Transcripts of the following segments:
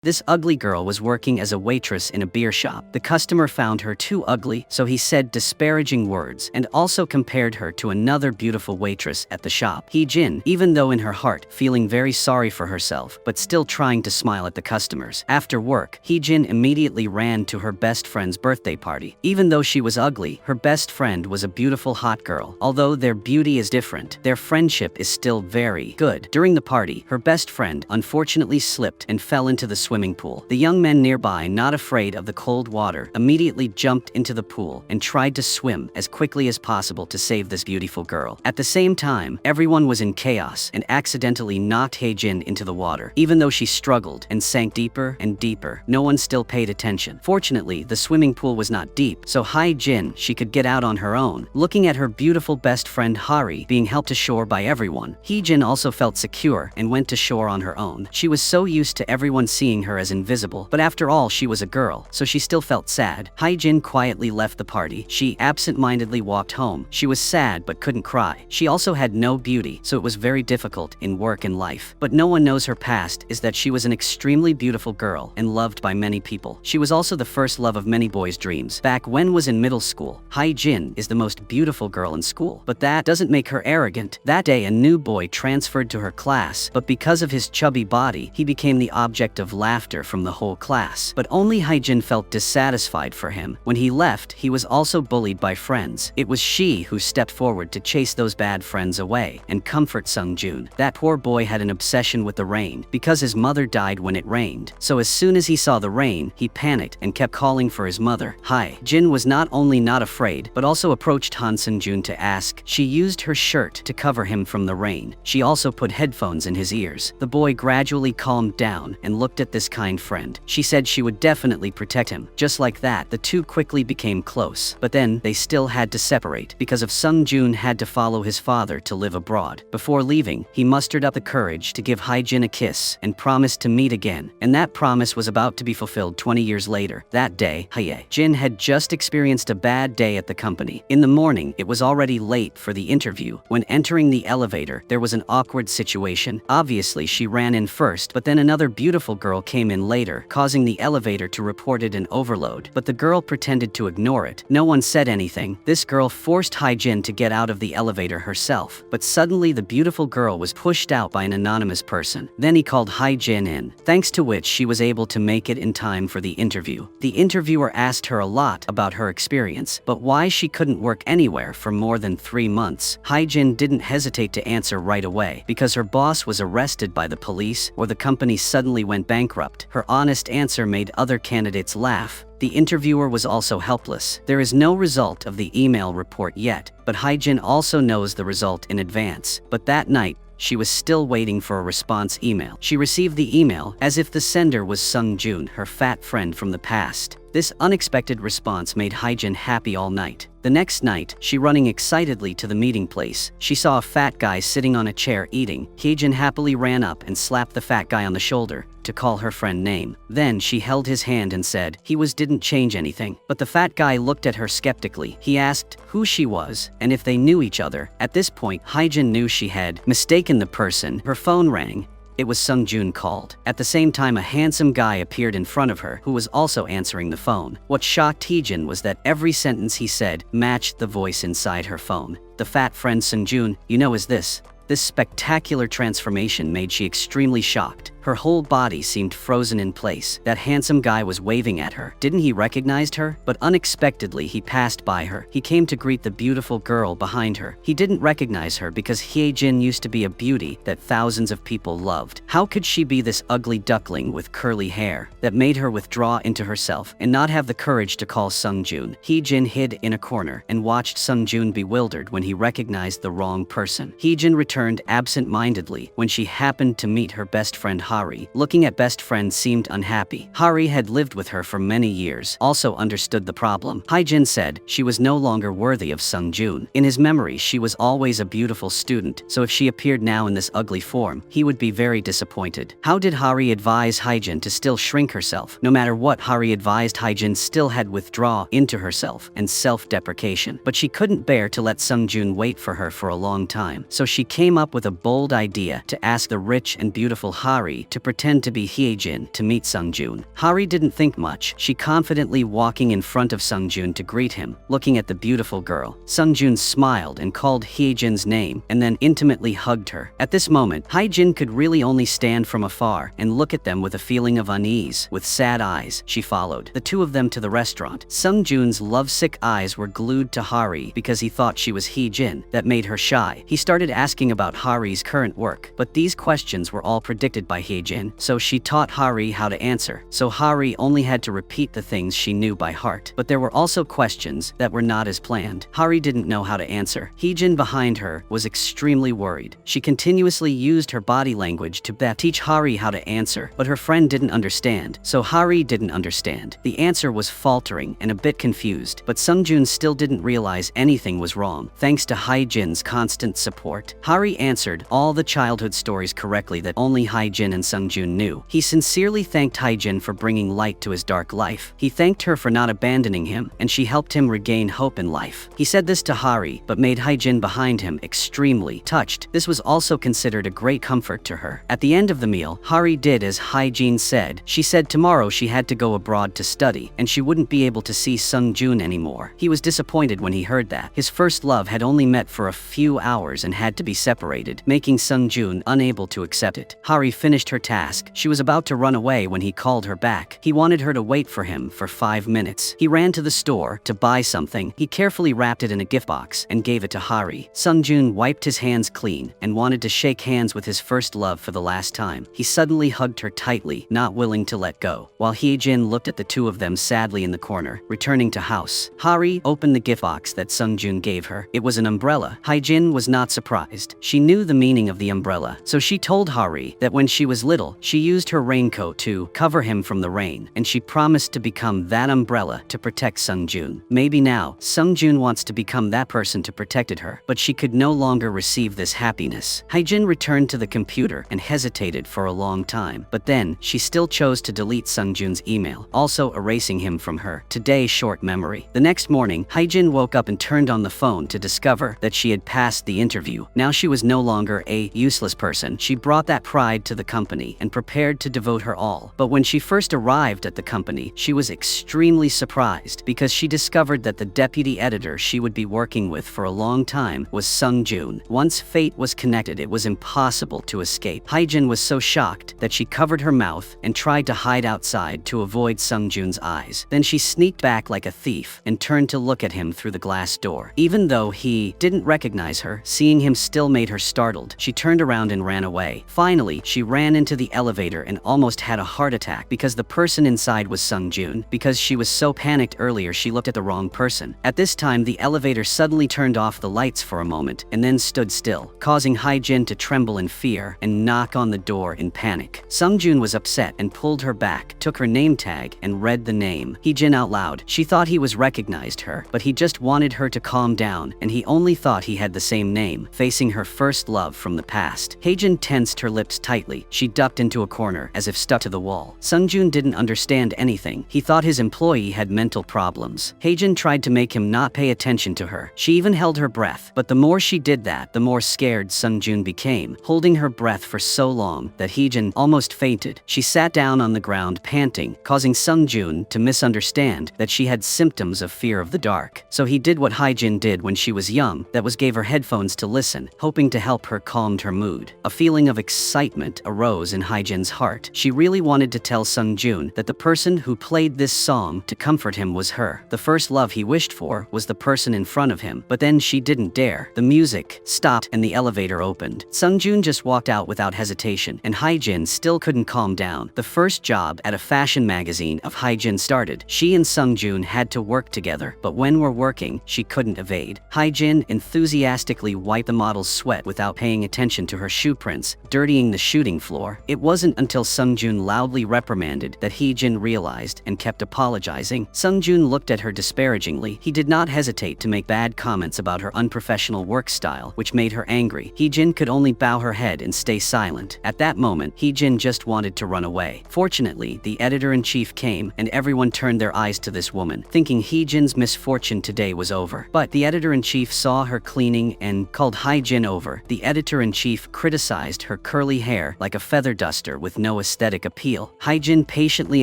This ugly girl was working as a waitress in a beer shop. The customer found her too ugly, so he said disparaging words and also compared her to another beautiful waitress at the shop. Hye-jin, even though in her heart feeling very sorry for herself, but still trying to smile at the customers. After work, Hye-jin immediately ran to her best friend's birthday party. Even though she was ugly, her best friend was a beautiful hot girl. Although their beauty is different, their friendship is still very good. During the party, her best friend unfortunately slipped and fell into the swimming pool. The young men nearby, not afraid of the cold water, immediately jumped into the pool and tried to swim as quickly as possible to save this beautiful girl. At the same time, everyone was in chaos and accidentally knocked Hye-jin into the water. Even though she struggled and sank deeper and deeper, no one still paid attention. Fortunately, the swimming pool was not deep, so Hye-jin, she could get out on her own. Looking at her beautiful best friend Hari being helped ashore by everyone, Hye-jin also felt secure and went to shore on her own. She was so used to everyone seeing her as invisible, but after all she was a girl, so she still felt sad. Hye-jin quietly left the party. She absent-mindedly walked home. She was sad but couldn't cry. She also had no beauty, so it was very difficult in work and life. But no one knows her past is that she was an extremely beautiful girl and loved by many people. She was also the first love of many boys' dreams. Back when was in middle school, Hye-jin is the most beautiful girl in school, but that doesn't make her arrogant. That day a new boy transferred to her class, but because of his chubby body, he became the object of laughter from the whole class. But only Hye-jin felt dissatisfied for him. When he left, he was also bullied by friends. It was she who stepped forward to chase those bad friends away and comfort Sung-jun. That poor boy had an obsession with the rain because his mother died when it rained. So as soon as he saw the rain, he panicked and kept calling for his mother. Hye-jin was not only not afraid, but also approached Han Sung-jun to ask. She used her shirt to cover him from the rain. She also put headphones in his ears. The boy gradually calmed down and looked at this kind friend. She said she would definitely protect him. Just like that, the two quickly became close. But then, they still had to separate because of Sung-jun had to follow his father to live abroad. Before leaving, he mustered up the courage to give Hye-jin a kiss and promised to meet again. And that promise was about to be fulfilled 20 years later. That day, Hye-jin had just experienced a bad day at the company. In the morning, it was already late for the interview. When entering the elevator, there was an awkward situation. Obviously, she ran in first, but then another beautiful girl came in later, causing the elevator to report it an overload. But the girl pretended to ignore it. No one said anything. This girl forced Hye-jin to get out of the elevator herself. But suddenly the beautiful girl was pushed out by an anonymous person. Then he called Hye-jin in, thanks to which she was able to make it in time for the interview. The interviewer asked her a lot about her experience, but why she couldn't work anywhere for more than 3 months. Hye-jin didn't hesitate to answer right away, because her boss was arrested by the police or the company suddenly went bankrupt. Her honest answer made other candidates laugh. The interviewer was also helpless. There is no result of the email report yet, but Hye-jin also knows the result in advance. But that night, she was still waiting for a response email. She received the email as if the sender was Sung-jun, her fat friend from the past. This unexpected response made Hye-jin happy all night. The next night, she running excitedly to the meeting place. She saw a fat guy sitting on a chair eating. Hye-jin happily ran up and slapped the fat guy on the shoulder to call her friend name. Then she held his hand and said didn't change anything. But the fat guy looked at her skeptically. He asked who she was and if they knew each other. At this point, Hye-jin knew she had mistaken the person. Her phone rang. It was Sung-jun called. At the same time, a handsome guy appeared in front of her who was also answering the phone. What shocked Hye-jin was that every sentence he said matched the voice inside her phone. The fat friend Sung-jun, you know, is this? This spectacular transformation made she extremely shocked. Her whole body seemed frozen in place. That handsome guy was waving at her. Didn't he recognize her? But unexpectedly, he passed by her. He came to greet the beautiful girl behind her. He didn't recognize her because Hye-jin used to be a beauty that thousands of people loved. How could she be this ugly duckling with curly hair that made her withdraw into herself and not have the courage to call Sung-jun? Hye-jin hid in a corner and watched Sung-jun bewildered when he recognized the wrong person. Hye-jin returned absent-mindedly when she happened to meet her best friend Hari. Looking at best friend seemed unhappy. Hari had lived with her for many years, also understood the problem. Hye-jin said she was no longer worthy of Sung-jun. In his memory, she was always a beautiful student, so if she appeared now in this ugly form, he would be very disappointed. How did Hari advise Hye-jin to still shrink herself? No matter what Hari advised, Hye-jin still had withdraw into herself and self-deprecation. But she couldn't bear to let Sung-jun wait for her for a long time, so she came up with a bold idea to ask the rich and beautiful Hari Hari to pretend to be Hye-jin to meet Sungjun. Hari didn't think much. She confidently walking in front of Sungjun to greet him, looking at the beautiful girl. Sungjun smiled and called Hye-jin's name and then intimately hugged her. At this moment, Hye-jin could really only stand from afar and look at them with a feeling of unease. With sad eyes, she followed the two of them to the restaurant. Sungjun's lovesick eyes were glued to Hari because he thought she was Hye-jin. That made her shy. He started asking about Hari's current work, but these questions were all predicted by Hye-jin, so she taught Hari how to answer. So Hari only had to repeat the things she knew by heart. But there were also questions that were not as planned. Hari didn't know how to answer. Hye-jin behind her was extremely worried. She continuously used her body language to teach Hari how to answer, but her friend didn't understand, so Hari didn't understand. The answer was faltering and a bit confused, but Sungjun still didn't realize anything was wrong. Thanks to Hye-jin's constant support, Hari answered all the childhood stories correctly that only Hye-jin and Sungjun knew. He sincerely thanked Hye-jin for bringing light to his dark life. He thanked her for not abandoning him, and she helped him regain hope in life. He said this to Hari, but made Hye-jin behind him extremely touched. This was also considered a great comfort to her. At the end of the meal, Hari did as Hye-jin said. She said tomorrow she had to go abroad to study, and she wouldn't be able to see Sungjun anymore. He was disappointed when he heard that. His first love had only met for a few hours and had to be separated, making Sungjun unable to accept it. Hari finished her task. She was about to run away when he called her back. He wanted her to wait for him for 5 minutes. He ran to the store to buy something. He carefully wrapped it in a gift box and gave it to Hari. Sungjun wiped his hands clean and wanted to shake hands with his first love for the last time. He suddenly hugged her tightly, not willing to let go, while Hye-jin looked at the two of them sadly in the corner. Returning to house, Hari opened the gift box that Sungjun gave her. It was an umbrella. Hye-jin was not surprised. She knew the meaning of the umbrella, so she told Hari that when she was little, she used her raincoat to cover him from the rain, and she promised to become that umbrella to protect Sungjun. Maybe now, Sungjun wants to become that person to protect her, but she could no longer receive this happiness. Hye-jin returned to the computer and hesitated for a long time, but then she still chose to delete Sungjun's email, also erasing him from her today's short memory. The next morning, Hye-jin woke up and turned on the phone to discover that she had passed the interview. Now she was no longer a useless person. She brought that pride to the company and prepared to devote her all. But when she first arrived at the company, she was extremely surprised because she discovered that the deputy editor she would be working with for a long time was Sungjun. Once fate was connected, it was impossible to escape. Hye-jin was so shocked that she covered her mouth and tried to hide outside to avoid Sungjun's eyes. Then she sneaked back like a thief and turned to look at him through the glass door. Even though he didn't recognize her, seeing him still made her startled. She turned around and ran away. Finally, she ran into the elevator and almost had a heart attack because the person inside was Sungjun. Because she was so panicked earlier, she looked at the wrong person. At this time, the elevator suddenly turned off the lights for a moment and then stood still, causing Hye-jin to tremble in fear and knock on the door in panic. Sungjun was upset and pulled her back, took her name tag, and read the name. Hye-jin out loud. She thought he was recognized her, but he just wanted her to calm down, and he only thought he had the same name, facing her first love from the past. Hye-jin tensed her lips tightly. She ducked into a corner, as if stuck to the wall. Sungjun didn't understand anything. He thought his employee had mental problems. Hye-jin tried to make him not pay attention to her. She even held her breath, but the more she did that, the more scared Sungjun became, holding her breath for so long that Hye-jin almost fainted. She sat down on the ground panting, causing Sungjun to misunderstand that she had symptoms of fear of the dark. So he did what Hye-jin did when she was young, that was gave her headphones to listen, hoping to help her calm her mood. A feeling of excitement arose in Hye-jin's heart. She really wanted to tell Sungjun that the person who played this song to comfort him was her. The first love he wished for was the person in front of him, but then she didn't dare. The music stopped and the elevator opened. Sungjun just walked out without hesitation, and Hye-jin still couldn't calm down. The first job at a fashion magazine of Hye-jin started. She and Sungjun had to work together, but when we're working, she couldn't evade. Hye-jin enthusiastically wiped the model's sweat without paying attention to her shoe prints, dirtying the shooting floor. It wasn't until Sungjun loudly reprimanded that Hye-jin realized and kept apologizing. Sungjun looked at her disparagingly. He did not hesitate to make bad comments about her unprofessional work style, which made her angry. Hye-jin could only bow her head and stay silent. At that moment, Hye-jin just wanted to run away. Fortunately, the editor-in-chief came, and everyone turned their eyes to this woman, thinking Hye-jin's misfortune today was over. But the editor-in-chief saw her cleaning and called Hye-jin over. The editor-in-chief criticized her curly hair like a feather duster with no aesthetic appeal. Hye-jin patiently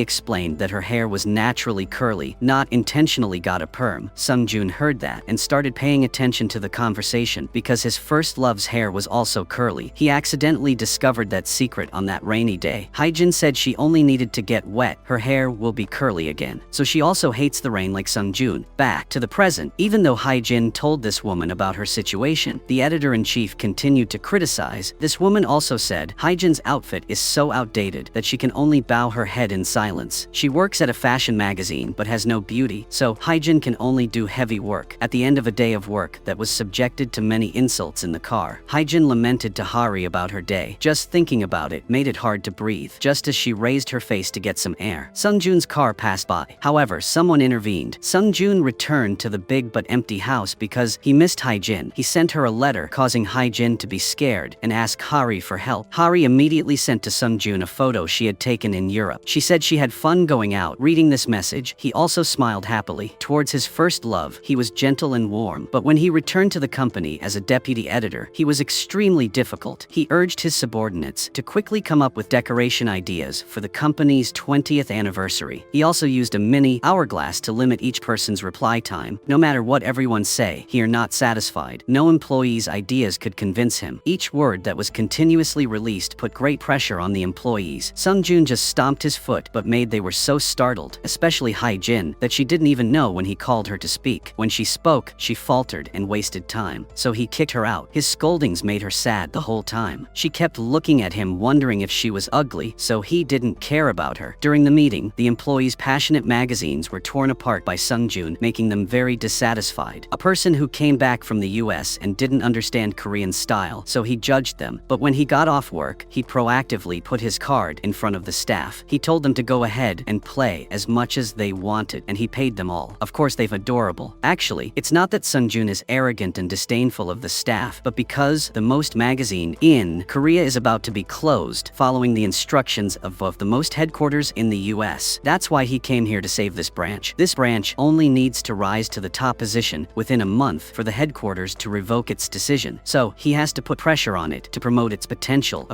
explained that her hair was naturally curly, not intentionally got a perm. Sung-joon heard that and started paying attention to the conversation because his first love's hair was also curly. He accidentally discovered that secret on that rainy day. Hye-jin said she only needed to get wet, her hair will be curly again. So she also hates the rain like Sung-joon. Back to the present. Even though Hye-jin told this woman about her situation, the editor-in-chief continued to criticize. This woman also said Hye-jin's outfit is so outdated that she can only bow her head in silence. She works at a fashion magazine but has no beauty, so Hye-jin can only do heavy work. At the end of a day of work that was subjected to many insults in the car, Hye-jin lamented to Hari about her day. Just thinking about it made it hard to breathe. Just as she raised her face to get some air, Sung-joon's car passed by. However, someone intervened. Sung-joon returned to the big but empty house because he missed Hye-jin. He sent her a letter causing Hye-jin to be scared and ask Hari for help. Hari immediately sent to Sung-joon a photo she had taken in Europe. She said she had fun going out. Reading this message, he also smiled happily. Towards his first love, he was gentle and warm, but when he returned to the company as a deputy editor, he was extremely difficult. He urged his subordinates to quickly come up with decoration ideas for the company's 20th anniversary. He also used a mini hourglass to limit each person's reply time. No matter what everyone say, he are not satisfied. No employee's ideas could convince him. Each word that was continuously released put great pressure on the employees. Sung-joon just stomped his foot but made they were so startled, especially Hye-jin, that she didn't even know when he called her to speak. When she spoke, she faltered and wasted time, so he kicked her out. His scoldings made her sad the whole time. She kept looking at him wondering if she was ugly, so he didn't care about her. During the meeting, the employees' passionate magazines were torn apart by Sung-joon, making them very dissatisfied. A person who came back from the US and didn't understand Korean style, so he judged them. But when he got off work, he proactively put his card in front of the staff. He told them to go ahead and play as much as they wanted, and he paid them all. Of course, they've adorable. Actually, it's not that Sung-joon is arrogant and disdainful of the staff, but because the most magazine in Korea is about to be closed following the instructions of the most headquarters in the US. That's why he came here to save this branch. This branch only needs to rise to the top position within a month for the headquarters to revoke its decision. So he has to put pressure on it to promote its potential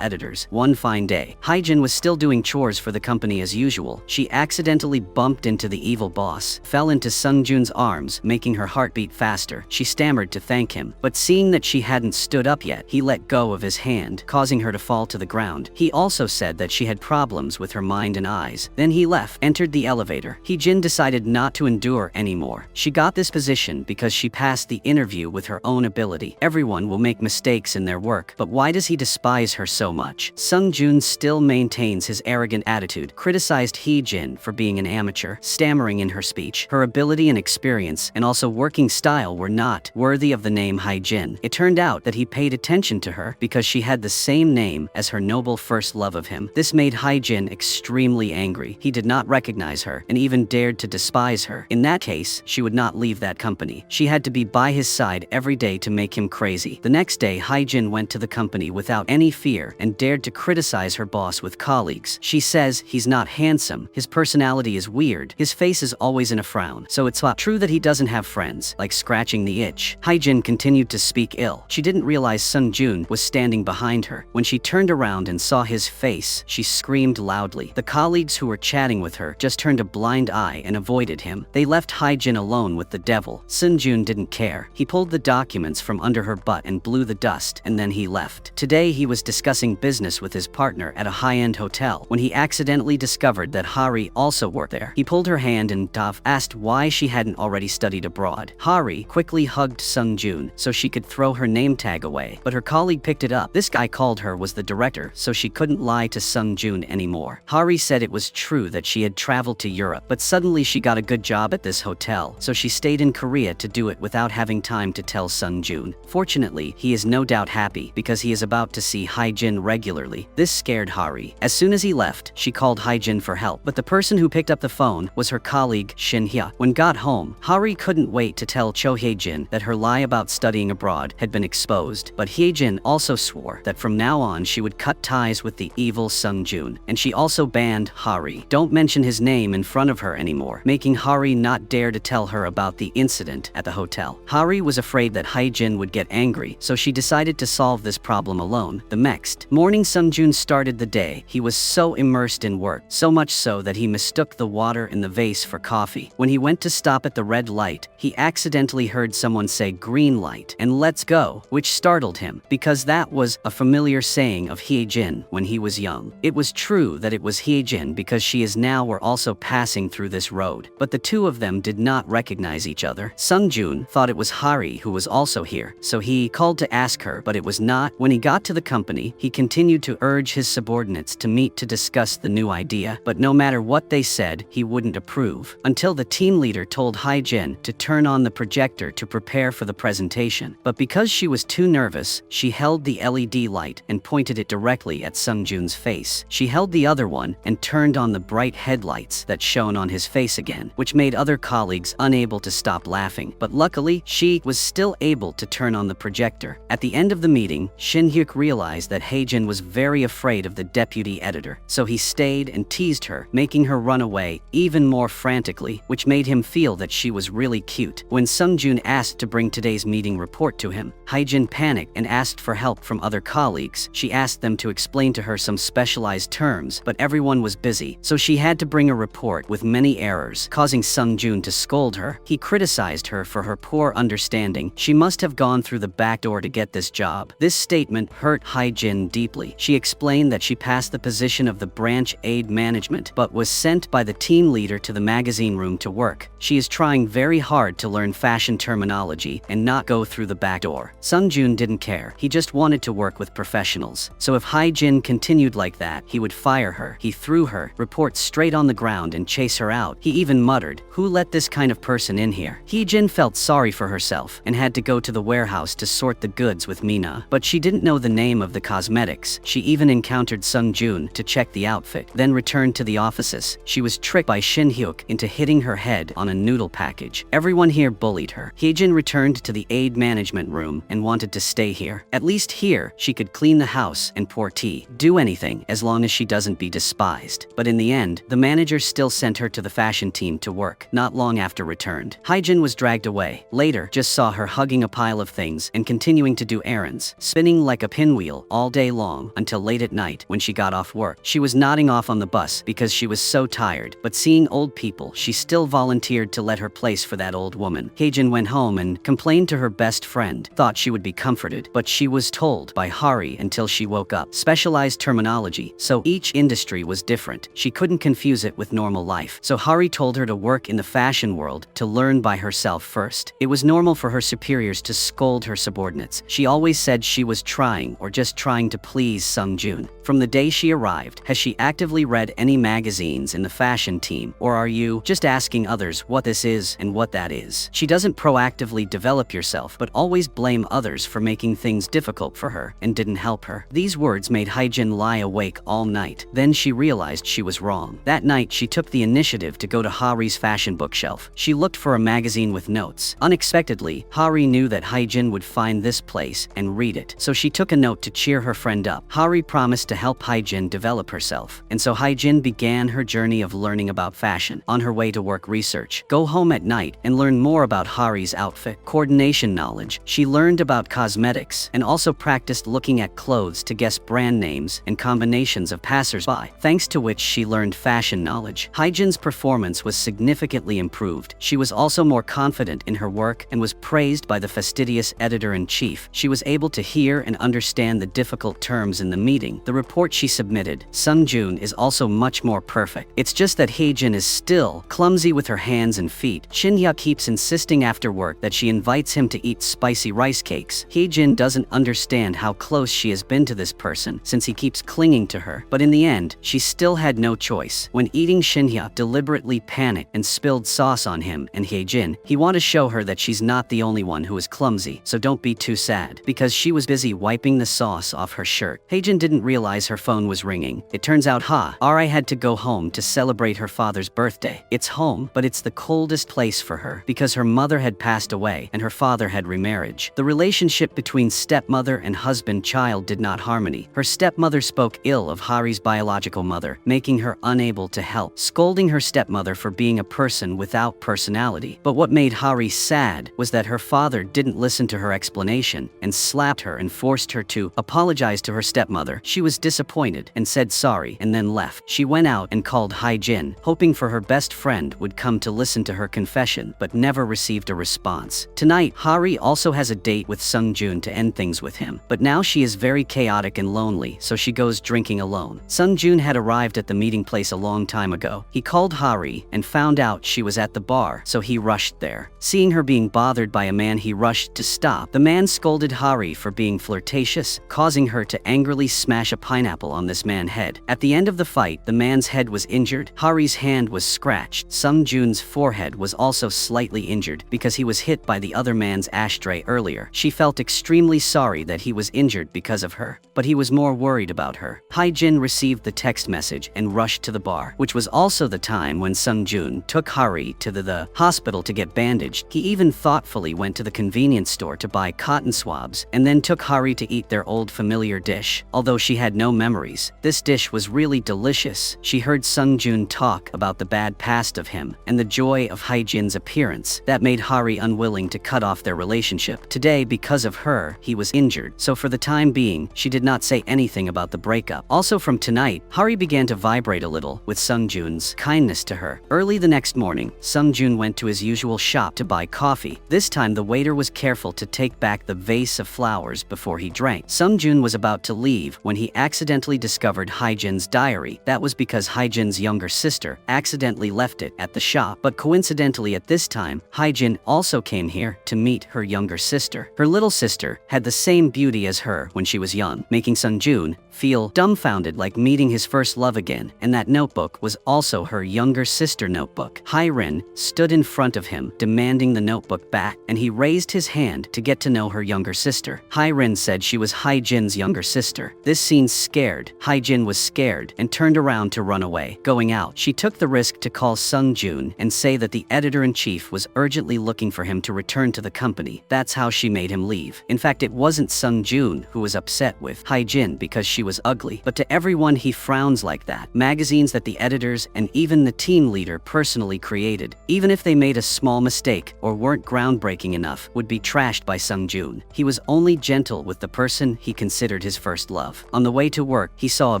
editors. One fine day, Hye-jin was still doing chores for the company as usual. She accidentally bumped into the evil boss, fell into Sung-joon's arms, making her heart beat faster. She stammered to thank him, but seeing that she hadn't stood up yet, he let go of his hand, causing her to fall to the ground. He also said that she had problems with her mind and eyes. Then he left, entered the elevator. Hye-jin decided not to endure anymore. She got this position because she passed the interview with her own ability. Everyone will make mistakes in their work, but why does he despise her so much? Sung-joon still maintains his arrogant attitude, criticized Hye-jin for being an amateur, stammering in her speech. Her ability and experience, and also working style were not worthy of the name Hye-jin. It turned out that he paid attention to her because she had the same name as her noble first love of him. This made Hye-jin extremely angry. He did not recognize her and even dared to despise her. In that case, she would not leave that company. She had to be by his side every day to make him crazy. The next day, Hye-jin went to the company without any fear and dared to criticize her boss with colleagues. She says he's not handsome, his personality is weird, his face is always in a frown, so it's true that he doesn't have friends, like scratching the itch. Hye-jin continued to speak ill. She didn't realize Sung-joon was standing behind her. When she turned around and saw his face, she screamed loudly. The colleagues who were chatting with her just turned a blind eye and avoided him. They left Hye-jin alone with the devil. Sung-joon didn't care. He pulled the documents from under her butt and blew the dust, and then he left. Today he was discussing business with his partner at a high-end hotel when he accidentally discovered that Hari also worked there. He pulled her hand and asked why she hadn't already studied abroad. Hari quickly hugged Sung-joon so she could throw her name tag away, but her colleague picked it up. This guy called her was the director, so she couldn't lie to Sung-joon anymore. Hari said it was true that she had traveled to Europe, but suddenly she got a good job at this hotel, so she stayed in Korea to do it without having time to tell Sung-joon. Fortunately, he is no doubt happy because he is about to see Hye-jin regularly. This scared Hari. As soon as he left, she called Hye-jin for help, but the person who picked up the phone was her colleague Shin-hyuk. When got home, Hari couldn't wait to tell Hye-jin that her lie about studying abroad had been exposed, but Hye-jin also swore that from now on she would cut ties with the evil Sung-joon, and she also banned Hari. Don't mention his name in front of her anymore, making Hari not dare to tell her about the incident at the hotel. Hari was afraid that Hye-jin would get angry, so she decided to solve this problem alone. The next Morning Sungjun started the day. He was so immersed in work, so much so that he mistook the water in the vase for coffee. When he went to stop at the red light, he accidentally heard someone say green light and let's go, which startled him, because that was a familiar saying of Hye-jin when he was young. It was true that it was Hye-jin because she is now were also passing through this road, but the two of them did not recognize each other. Sungjun thought it was Hari who was also here, so he called to ask her, but it was not. When he got to the company, he continued to urge his subordinates to meet to discuss the new idea, but no matter what they said, he wouldn't approve, until the team leader told Hye-jin to turn on the projector to prepare for the presentation. But because she was too nervous, she held the LED light and pointed it directly at Sungjun's face. She held the other one and turned on the bright headlights that shone on his face again, which made other colleagues unable to stop laughing. But luckily, she was still able to turn on the projector. At the end of the meeting, Shin-hyuk realized that Hye-jin was very afraid of the deputy editor, so he stayed and teased her, making her run away even more frantically, which made him feel that she was really cute. When Sungjun asked to bring today's meeting report to him, Hye-jin panicked and asked for help from other colleagues. She asked them to explain to her some specialized terms, but everyone was busy, so she had to bring a report with many errors, causing Sungjun to scold her. He criticized her for her poor understanding. She must have gone through the back door to get this job. This statement hurt Hye-jin deeply. She explained that she passed the position of the branch aid management, but was sent by the team leader to the magazine room to work. She is trying very hard to learn fashion terminology and not go through the back door. Sungjun didn't care. He just wanted to work with professionals. So if Hye-jin continued like that, he would fire her. He threw her report straight on the ground and chase her out. He even muttered, "Who let this kind of person in here?" Hye-jin felt sorry for herself and had to go to the warehouse to sort the goods with Mina, but she didn't know the name of the cosmetics. She even encountered Sungjun to check the outfit, then returned to the offices. She was tricked by Shin-hyuk into hitting her head on a noodle package. Everyone here bullied her. Hye-jin returned to the aid management room and wanted to stay here. At least here, she could clean the house and pour tea, do anything as long as she doesn't be despised. But in the end, the manager still sent her to the fashion team to work. Not long after returned, Hye-jin was dragged away. Later, just saw her hugging a pile of things and continuing to do errands, spinning like a pinwheel all day long until late at night when she got off work. She was nodding off on the bus because she was so tired, but seeing old people, she still volunteered to let her place for that old woman. Hye-jin went home and complained to her best friend, thought she would be comforted, but she was told by Hari until she woke up. Specialized terminology, so each industry was different. She couldn't confuse it with normal life. So Hari told her to work in the fashion world to learn by herself first. It was normal for her superiors to scold her subordinates. She always said she was trying or just trying to please Sungjun. From the day she arrived, has she actively read any magazines in the fashion team, or are you just asking others what this is and what that is? She doesn't proactively develop yourself, but always blame others for making things difficult for her and didn't help her. These words made Hye-jin lie awake all night. Then she realized she was wrong. That night, she took the initiative to go to Hari's fashion bookshelf. She looked for a magazine with notes. Unexpectedly, Hari knew that Hye-jin would find this place and read it, so she took a note to cheer her friend up. Hari promised to help Hye-jin develop herself, and so Hye-jin began her journey of learning about fashion. On her way to work research, go home at night and learn more about Hari's outfit. Coordination knowledge. She learned about cosmetics and also practiced looking at clothes to guess brand names and combinations of passers-by, thanks to which she learned fashion knowledge. Hye-jin's performance was significantly improved. She was also more confident in her work and was praised by the fastidious editor-in-chief. She was able to hear and understand the difficult terms in the meeting. The report she submitted, Sungjun is also much more perfect. It's just that Hye-jin is still clumsy with her hands and feet. Shin-hyuk keeps insisting after work that she invites him to eat spicy rice cakes. Hye-jin doesn't understand how close she has been to this person since he keeps clinging to her, but in the end, she still had no choice. When eating, Shin-hyuk deliberately panicked and spilled sauce on him and Hye-jin. He wanted to show her that she's not the only one who is clumsy, so don't be too sad, because she was busy wiping the sauce off her shirt. Hye-jin didn't realize her phone was ringing. It turns out Hari had to go home to celebrate her father's birthday. It's home, but it's the coldest place for her because her mother had passed away and her father had remarriage. The relationship between stepmother and husband-child did not harmony. Her stepmother spoke ill of Hari's biological mother, making her unable to help, scolding her stepmother for being a person without personality. But what made Hari sad was that her father didn't listen to her explanation and slapped her and forced her to apologize apologized to her stepmother. She was disappointed and said sorry and then left. She went out and called Hye-jin, hoping for her best friend would come to listen to her confession, but never received a response. Tonight, Hari also has a date with Sung-joon to end things with him, but now she is very chaotic and lonely, so she goes drinking alone. Sung-joon had arrived at the meeting place a long time ago. He called Hari and found out she was at the bar, so he rushed there. Seeing her being bothered by a man, he rushed to stop. The man scolded Hari for being flirtatious, causing her to angrily smash a pineapple on this man's head. At the end of the fight, the man's head was injured. Hari's hand was scratched. Sung-joon's forehead was also slightly injured because he was hit by the other man's ashtray earlier. She felt extremely sorry that he was injured because of her, but he was more worried about her. Hye-jin received the text message and rushed to the bar, which was also the time when Sung-joon took Hari to the hospital to get bandaged. He even thoughtfully went to the convenience store to buy cotton swabs and then took Hari to eat their old familiar dish. Although she had no memories, this dish was really delicious. She heard Sung-joon talk about the bad past of him and the joy of Hye-jin's appearance. That made Hari unwilling to cut off their relationship. Today, because of her, he was injured, so for the time being, she did not say anything about the breakup. Also from tonight, Hari began to vibrate a little with Sung-joon's kindness to her. Early the next morning, Sung-joon went to his usual shop to buy coffee. This time, the waiter was careful to take back the vase of flowers before he drank. Sung-joon was about to leave when he accidentally discovered Hye-jin's diary. That was because Hye-jin's younger sister accidentally left it at the shop, but coincidentally at this time, Hye-jin also came here to meet her younger sister. Her little sister had the same beauty as her when she was young, making Sung-joon feel dumbfounded, like meeting his first love again, and that notebook was also her younger sister notebook. Hye-rin stood in front of him, demanding the notebook back, and he raised his hand to get to know her younger sister. Hye-rin said she was Hye-jin's younger sister. This scene scared. Hye-jin was scared and turned around to run away. Going out, she took the risk to call Sung-joon and say that the editor-in-chief was urgently looking for him to return to the company. That's how she made him leave. In fact, it wasn't Sung-joon who was upset with Hye-jin because she was ugly, but to everyone he frowns like that. Magazines that the editors and even the team leader personally created, even if they made a small mistake or weren't groundbreaking enough, would be trashed by Sung-joon. He was only gentle with the person he considered his first love. On the way to work, he saw a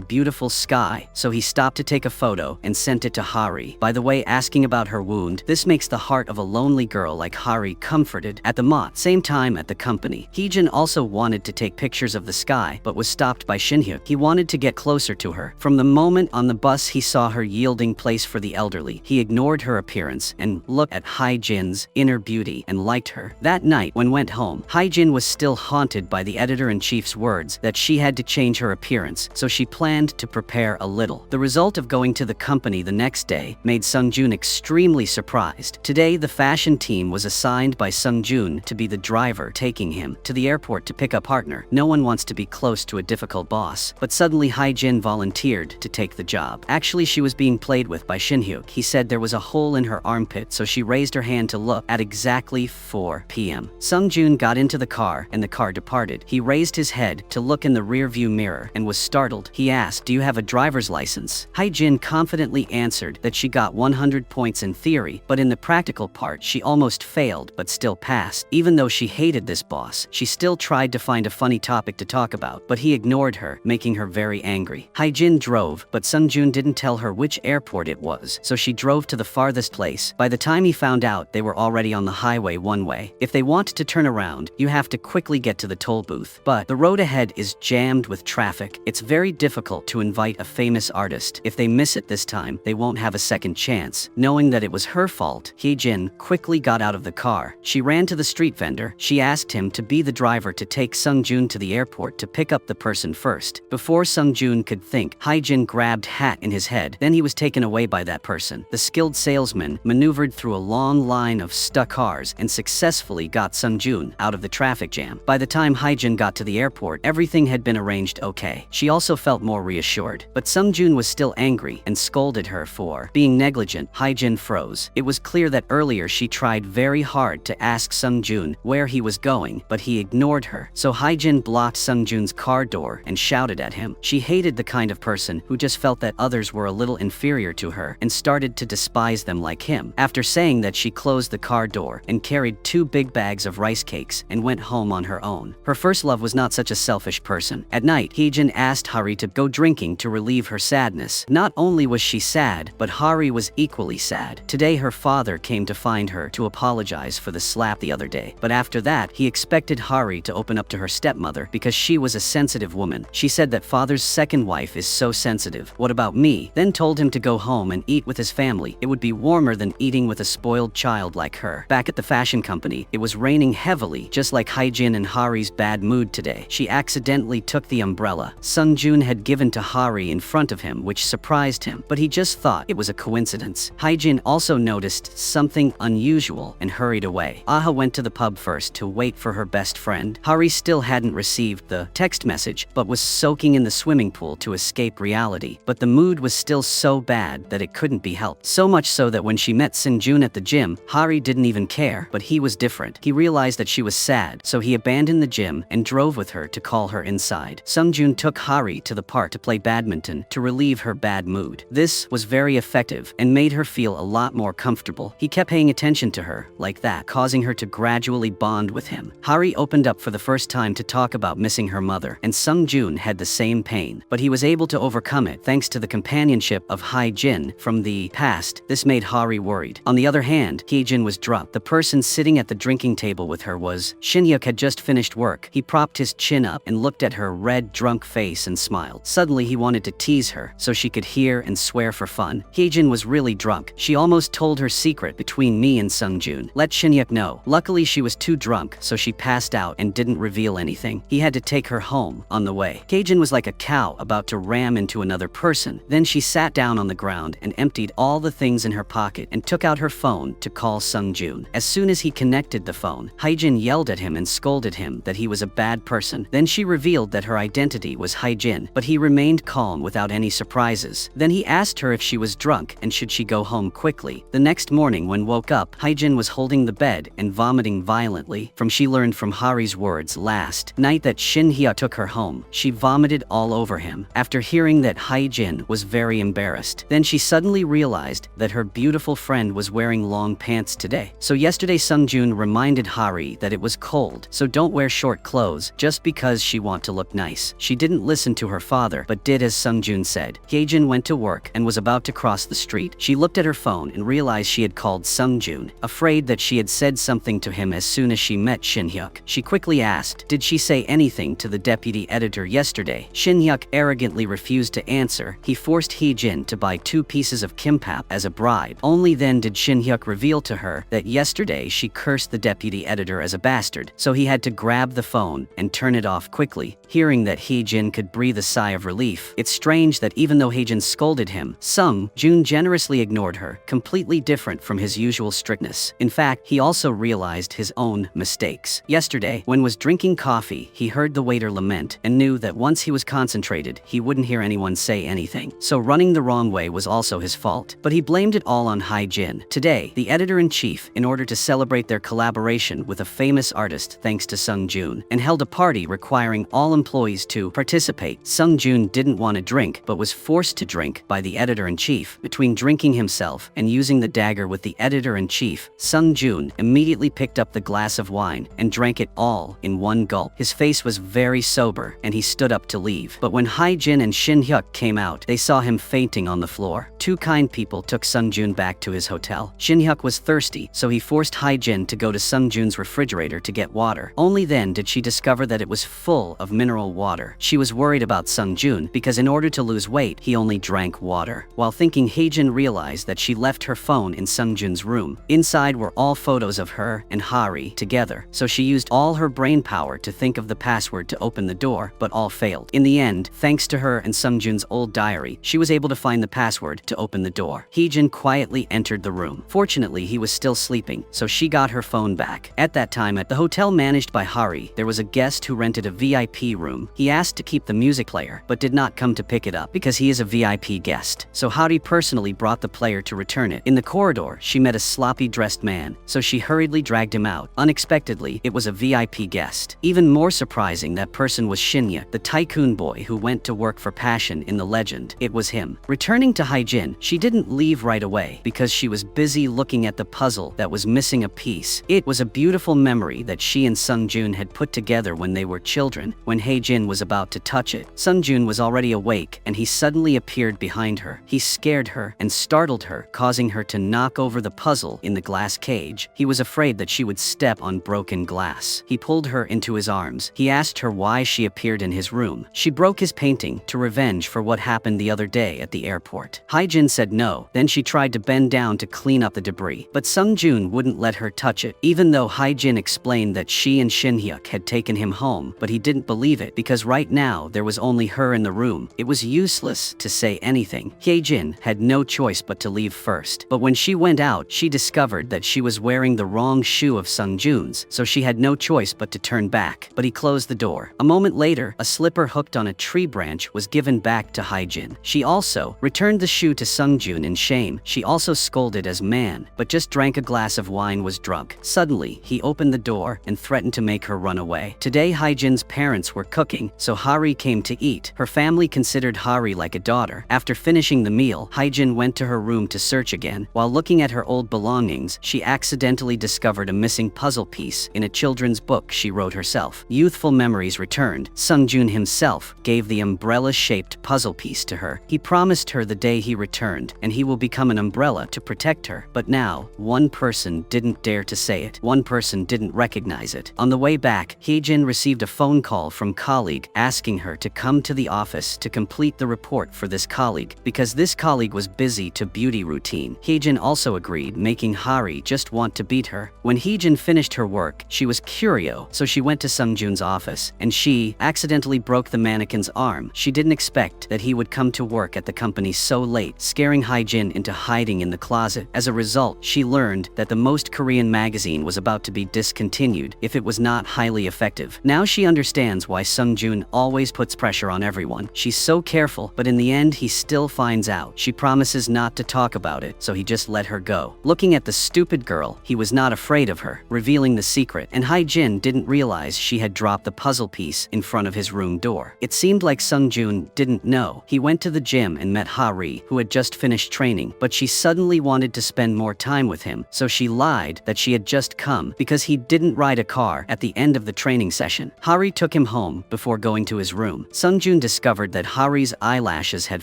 beautiful sky, so he stopped to take a photo and sent it to Hari. By the way, asking about her wound, this makes the heart of a lonely girl like Hari comforted. At the same time at the company, Hye-jin also wanted to take pictures of the sky, but was stopped by Shin-hyuk. He wanted to get closer to her. From the moment on the bus he saw her yielding place for the elderly, he ignored her appearance and looked at Hye-jin's inner beauty and liked her. That night, when went home, Hye-jin was still haunted by the editor-in-chief's words that she had to change her appearance, so she planned to prepare a little. The result of going to the company the next day made Sung-joon extremely surprised. Today, the fashion team was assigned by Sung-joon to be the driver taking him to the airport to pick up partner. No one wants to be close to a difficult boss, but suddenly Hye-jin volunteered to take the job. Actually, she was being played with by Shin-hyuk. He said there was a hole in her armpit, so she raised her hand to look. At exactly 4 p.m., Sung-joon got into the car and the car departed. He raised his head to look in the rearview mirror and was startled. He asked, "Do you have a driver's license?" Hye-jin confidently answered that she got 100 points in theory, but in the practical part she almost failed but still passed. Even though she hated this boss, she still tried to find a funny topic to talk about, but he ignored her, making her very angry. Hye-jin drove, but Sung-joon didn't tell her which airport it was, so she drove to the farthest place. By the time he found out, they were already on the highway one way. If they want to turn around, you have to quickly get to the toll booth, but the road ahead is jammed with traffic. It's very difficult to invite a famous artist. If they miss it this time, they won't have a second chance. Knowing that it was her fault, Hye-jin quickly got out of the car. She ran to the street vendor. She asked him to be the driver to take Sung-joon to the airport to pick up the person first. Before Sung-joon could think, Hye-jin grabbed hat in his head. Then he was taken away by that person. The skilled salesman maneuvered through a long line of stuck cars and successfully got Sung-joon out of the traffic jam. By the time Hye-jin got to the airport, everything had been arranged okay. She also felt more reassured. But Sung-joon was still angry and scolded her for being negligent. Hye-jin froze. It was clear that earlier she tried very hard to ask Sung-joon where he was going, but he ignored her. So Hye-jin blocked Sung-joon's car door and shouted shouted at him. She hated the kind of person who just felt that others were a little inferior to her and started to despise them like him. After saying that, she closed the car door and carried 2 big bags of rice cakes and went home on her own. Her first love was not such a selfish person. At night, Hye-jin asked Hari to go drinking to relieve her sadness. Not only was she sad, but Hari was equally sad. Today her father came to find her to apologize for the slap the other day. But after that, he expected Hari to open up to her stepmother because she was a sensitive woman. She said that father's second wife is so sensitive. What about me? Then told him to go home and eat with his family. It would be warmer than eating with a spoiled child like her. Back at the fashion company, it was raining heavily, just like Hye-jin and Hari's bad mood today. She accidentally took the umbrella Sung-joon had given to Hari in front of him, which surprised him, but he just thought it was a coincidence. Hye-jin also noticed something unusual and hurried away. Aha went to the pub first to wait for her best friend. Hari still hadn't received the text message, but was soaking in the swimming pool to escape reality. But the mood was still so bad that it couldn't be helped. So much so that when she met Sung-joon at the gym, Hari didn't even care, but he was different. He realized that she was sad, so he abandoned the gym and drove with her to call her inside. Sung-joon took Hari to the park to play badminton to relieve her bad mood. This was very effective and made her feel a lot more comfortable. He kept paying attention to her like that, causing her to gradually bond with him. Hari opened up for the first time to talk about missing her mother, and Sung-joon had the same pain, but he was able to overcome it thanks to the companionship of Hye-jin from the past. This made Hari worried. On the other hand, Hye-jin was drunk. The person sitting at the drinking table with her was Shin-hyuk. Had just finished work. He propped his chin up and looked at her red, drunk face and smiled. Suddenly he wanted to tease her so she could hear and swear for fun. Hye-jin was really drunk. She almost told her secret between me and Sung-joon. Let Shin-hyuk know. Luckily she was too drunk, so she passed out and didn't reveal anything. He had to take her home on the way. Hye-jin was like a cow about to ram into another person. Then she sat down on the ground and emptied all the things in her pocket and took out her phone to call Sung-joon. As soon as he connected the phone, Hye-jin yelled at him and scolded him that he was a bad person. Then she revealed that her identity was Hye-jin, but he remained calm without any surprises. Then he asked her if she was drunk and should she go home quickly. The next morning when woke up, Hye-jin was holding the bed and vomiting violently. She learned from Hari's words last night that Shin-hyuk took her home. She vomited all over him. After hearing that, Hye-jin was very embarrassed. Then she suddenly realized that her beautiful friend was wearing long pants today. So yesterday Sung-joon reminded Hari that it was cold, so don't wear short clothes just because she want to look nice. She didn't listen to her father, but did as Sung-joon said. Hye-jin went to work and was about to cross the street. She looked at her phone and realized she had called Sung-joon, afraid that she had said something to him as soon as she met Shin-hyuk. She quickly asked, did she say anything to the deputy editor yesterday? Shin-hyuk arrogantly refused to answer. He forced Hye-jin to buy 2 pieces of kimbap as a bribe. Only then did Shin-hyuk reveal to her that yesterday she cursed the deputy editor as a bastard, so he had to grab the phone and turn it off quickly. Hearing that, Hye-jin could breathe a sigh of relief. It's strange that even though Hye-jin scolded him, Sung-joon generously ignored her, completely different from his usual strictness. In fact, he also realized his own mistakes. Yesterday, when was drinking coffee, he heard the waiter lament and knew that once he was concentrated, he wouldn't hear anyone say anything. So running the wrong way was also his fault. But he blamed it all on Hye-jin. Today, the editor-in-chief, in order to celebrate their collaboration with a famous artist thanks to Sung-joon, and held a party requiring all employees to participate. Sung-joon didn't want to drink, but was forced to drink by the editor-in-chief. Between drinking himself and using the dagger with the editor-in-chief, Sung-joon immediately picked up the glass of wine and drank it all in one gulp. His face was very sober, and he stood up to leave. But when Hye-jin and Shin-hyuk came out, they saw him fainting on the floor. 2 kind people took Sung-joon back to his hotel. Shin-hyuk was thirsty, so he forced Hye-jin to go to Sung-joon's refrigerator to get water. Only then did she discover that it was full of mineral water. She was worried about Sung-joon because in order to lose weight, he only drank water. While thinking, Hye-jin realized that she left her phone in Sung-joon's room. Inside were all photos of her and Hari together, so she used all her brain power to think of the password to open the door, but all failed. In the end, thanks to her and Sung-joon's old diary, she was able to find the password to open the door. Hye-jin quietly entered the room. Fortunately, he was still sleeping, so she got her phone back. At that time, at the hotel managed by Hari, there was a guest who rented a VIP room. He asked to keep the music player, but did not come to pick it up because he is a VIP guest. So Hari personally brought the player to return it. In the corridor, she met a sloppy dressed man, so she hurriedly dragged him out. Unexpectedly, it was a VIP guest. Even more surprising, that person was Shin-hyuk, the tycoon boy who went to work for passion in the legend. It was him. Returning to Hye-jin, she didn't leave right away because she was busy looking at the puzzle that was missing a piece. It was a beautiful memory that she and Sung-jun had put together when they were children. When Hye-jin was about to touch it, Sung-jun was already awake and he suddenly appeared behind her. He scared her and startled her, causing her to knock over the puzzle in the glass cage. He was afraid that she would step on broken glass. He pulled her into his arms. He asked her why she appeared in his room. She broke his painting to revenge for what happened the other day at the airport. Hye-jin said no. Then she tried to bend down to clean up the debris, but Sung-jun wouldn't let her touch it, even though Hye-jin explained that she and Shin-hyuk had taken him home, but he didn't believe it because right now there was only her in the room. It was useless to say anything. Hye-jin had no choice but to leave first, but when she went out, she discovered that she was wearing the wrong shoe of Sung-jun's, so she had no choice but to turn back, but he closed the door. A moment later, a slipper hooked on a tree branch was given back to Hye-jin. She also returned the shoe to Sung-jun in shame. She also scolded as man, but just drank a glass of wine was drunk. Suddenly, he opened the door and threatened to make her run away. Today, Hye-jin's parents were cooking, so Hari came to eat. Her family considered Hari like a daughter. After finishing the meal, Hye-jin went to her room to search again. While looking at her old belongings, she accidentally discovered a missing puzzle piece in a children's book she wrote herself. Youthful memories returned. Sung-jun himself gave the umbrella-shaped puzzle piece to her. He promised her the day he returned, and he will become an umbrella to protect her. But now, one person didn't dare to say it. One person didn't recognize it. On the way back, Hye-jin received a phone call from colleague asking her to come to the office to complete the report for this colleague, because this colleague was busy to beauty routine. Hye-jin also agreed, making Hari just want to beat her. When Hye-jin finished her work, she was curious, so she went to Sung-jun's office, and she accidentally broke the mannequin's arm. She didn't expect that he would come to work at the company so late, scaring Hye-jin into hiding in the closet. As a result, she learned that the most Korean magazine was about to be discontinued if it was not highly effective. Now she understands why Sung-jun always puts pressure on everyone. She's so careful, but in the end he still finds out. She promises not to talk about it, so he just let her go. Looking at the stupid girl, he was not afraid of her, revealing the secret, and Hye-jin didn't realize she had dropped the puzzle piece in front of his room door. It seemed like Sung-jun didn't know. He went to the gym and met Hari, who had just finished training, but she suddenly wanted to spend more time with him, so she lied that she had just come because he didn't ride a car at the end of the training session. Hari took him home before going to his room. Sung-jun discovered that Hari's eyelashes had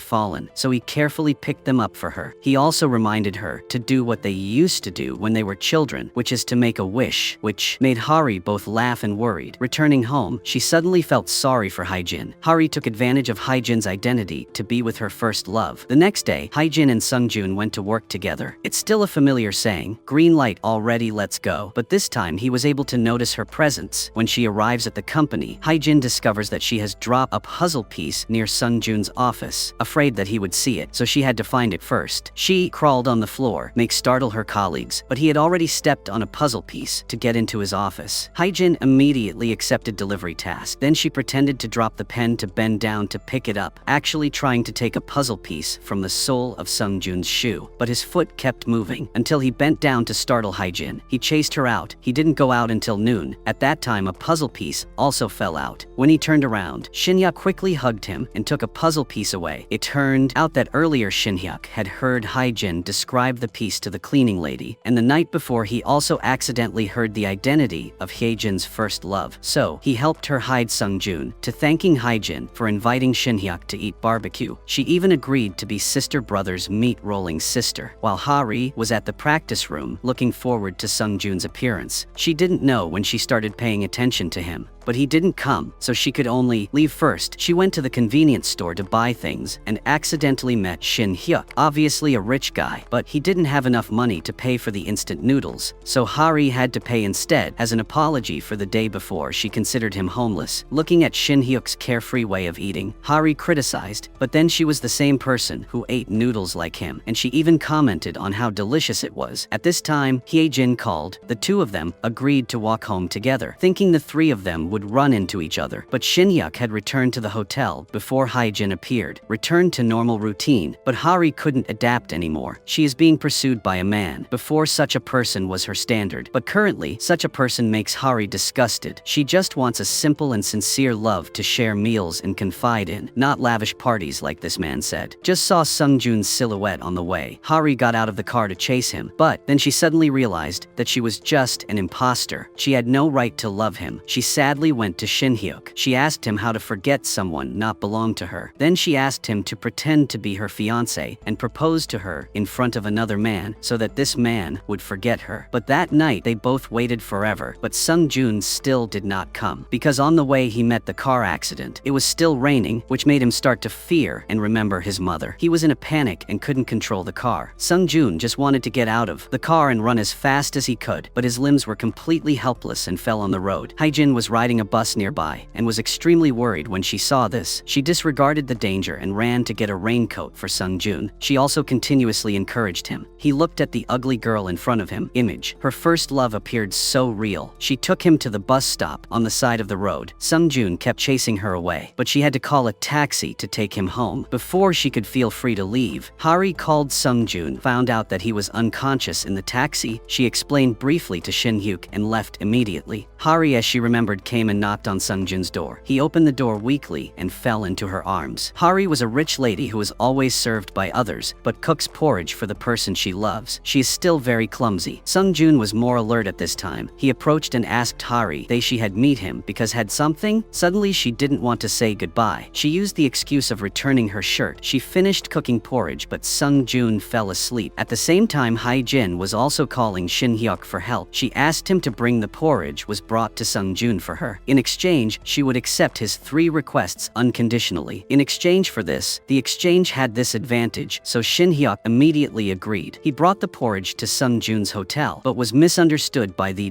fallen, so he carefully picked them up for her. He also reminded her to do what they used to do when they were children, which is to make a wish, which made Hari both laugh and worried. Returning home, she suddenly felt sorry for Hye-jin. Hari took advantage of Hye-jin's identity to be with her first love. The next day, Hye-jin and Sung-jun went to work together. It's still a familiar saying, green light already, let's go. But this time he was able to notice her presence. When she arrives at the company, Hye-jin discovers that she has dropped a puzzle piece near Sung-jun's office, afraid that he would see it, so she had to find it first. She crawled on the floor, make startle her colleagues, but he had already stepped on a puzzle piece to get into his office. Hye-jin immediately accepted delivery task. Then she pretended to drop the pen to bend down to pick it up, actually trying to take a puzzle piece from the sole of Sung-jun's shoe. But his foot kept moving until he bent down to startle Hye-jin. He chased her out. He didn't go out until noon. At that time, a puzzle piece also fell out. When he turned around, Shin-hyuk quickly hugged him and took a puzzle piece away. It turned out that earlier Shin-hyuk had heard Hye-jin describe the piece to the cleaning lady, and the night before he also accidentally heard the identity of Hye-jin's first love. So he helped her hide Sung-jun. To thanking Hye-jin for inviting Shin-hyuk to eat barbecue, she even agreed to be sister-brother's meat-rolling sister. While Hari was at the practice room looking forward to Sung-jun's appearance, she didn't know when she started paying attention to him. But he didn't come, so she could only leave first. She went to the convenience store to buy things and accidentally met Shin-hyuk, obviously a rich guy, but he didn't have enough money to pay for the instant noodles, so Hari had to pay instead as an apology for the day before she considered him homeless. Looking at Shin-hyuk's carefree way of eating, Hari criticized, but then she was the same person who ate noodles like him, and she even commented on how delicious it was. At this time, Hye-jin called. The two of them agreed to walk home together, thinking the three of them would would run into each other. But Shin-hyuk had returned to the hotel before Hye-jin appeared, returned to normal routine, but Hari couldn't adapt anymore. She is being pursued by a man. Before, such a person was her standard, but currently, such a person makes Hari disgusted. She just wants a simple and sincere love to share meals and confide in, not lavish parties like this man said. Just saw Sung-joon's silhouette on the way. Hari got out of the car to chase him, but then she suddenly realized that she was just an imposter. She had no right to love him. She sadly went to Shin-hyuk. She asked him how to forget someone not belonged to her. Then she asked him to pretend to be her fiancé and propose to her in front of another man so that this man would forget her. But that night they both waited forever, but Sung-joon still did not come, because on the way he met the car accident. It was still raining, which made him start to fear and remember his mother. He was in a panic and couldn't control the car. Sung-joon just wanted to get out of the car and run as fast as he could, but his limbs were completely helpless and fell on the road. Hye-jin was riding a bus nearby and was extremely worried when she saw this. She disregarded the danger and ran to get a raincoat for Sung-joon. She also continuously encouraged him. He looked at the ugly girl in front of him. Image. Her first love appeared so real. She took him to the bus stop on the side of the road. Sung-joon kept chasing her away, but she had to call a taxi to take him home. Before she could feel free to leave, Hari called Sung-joon, found out that he was unconscious in the taxi. She explained briefly to Shin-hyuk and left immediately. Hari, as she remembered, came and knocked on Sung-joon's door. He opened the door weakly and fell into her arms. Hari was a rich lady who is always served by others, but cooks porridge for the person she loves. She is still very clumsy. Sung-joon was more alert at this time. He approached and asked Hari if she had meet him because had something. Suddenly she didn't want to say goodbye. She used the excuse of returning her shirt. She finished cooking porridge, but Sung-joon fell asleep. At the same time, Hye-jin was also calling Shin-hyuk for help. She asked him to bring the porridge was brought to Sung-joon for her. In exchange, she would accept his 3 requests unconditionally. In exchange for this, the exchange had this advantage, so Shin-hyuk immediately agreed. He brought the porridge to Sung-joon's hotel, but was misunderstood by the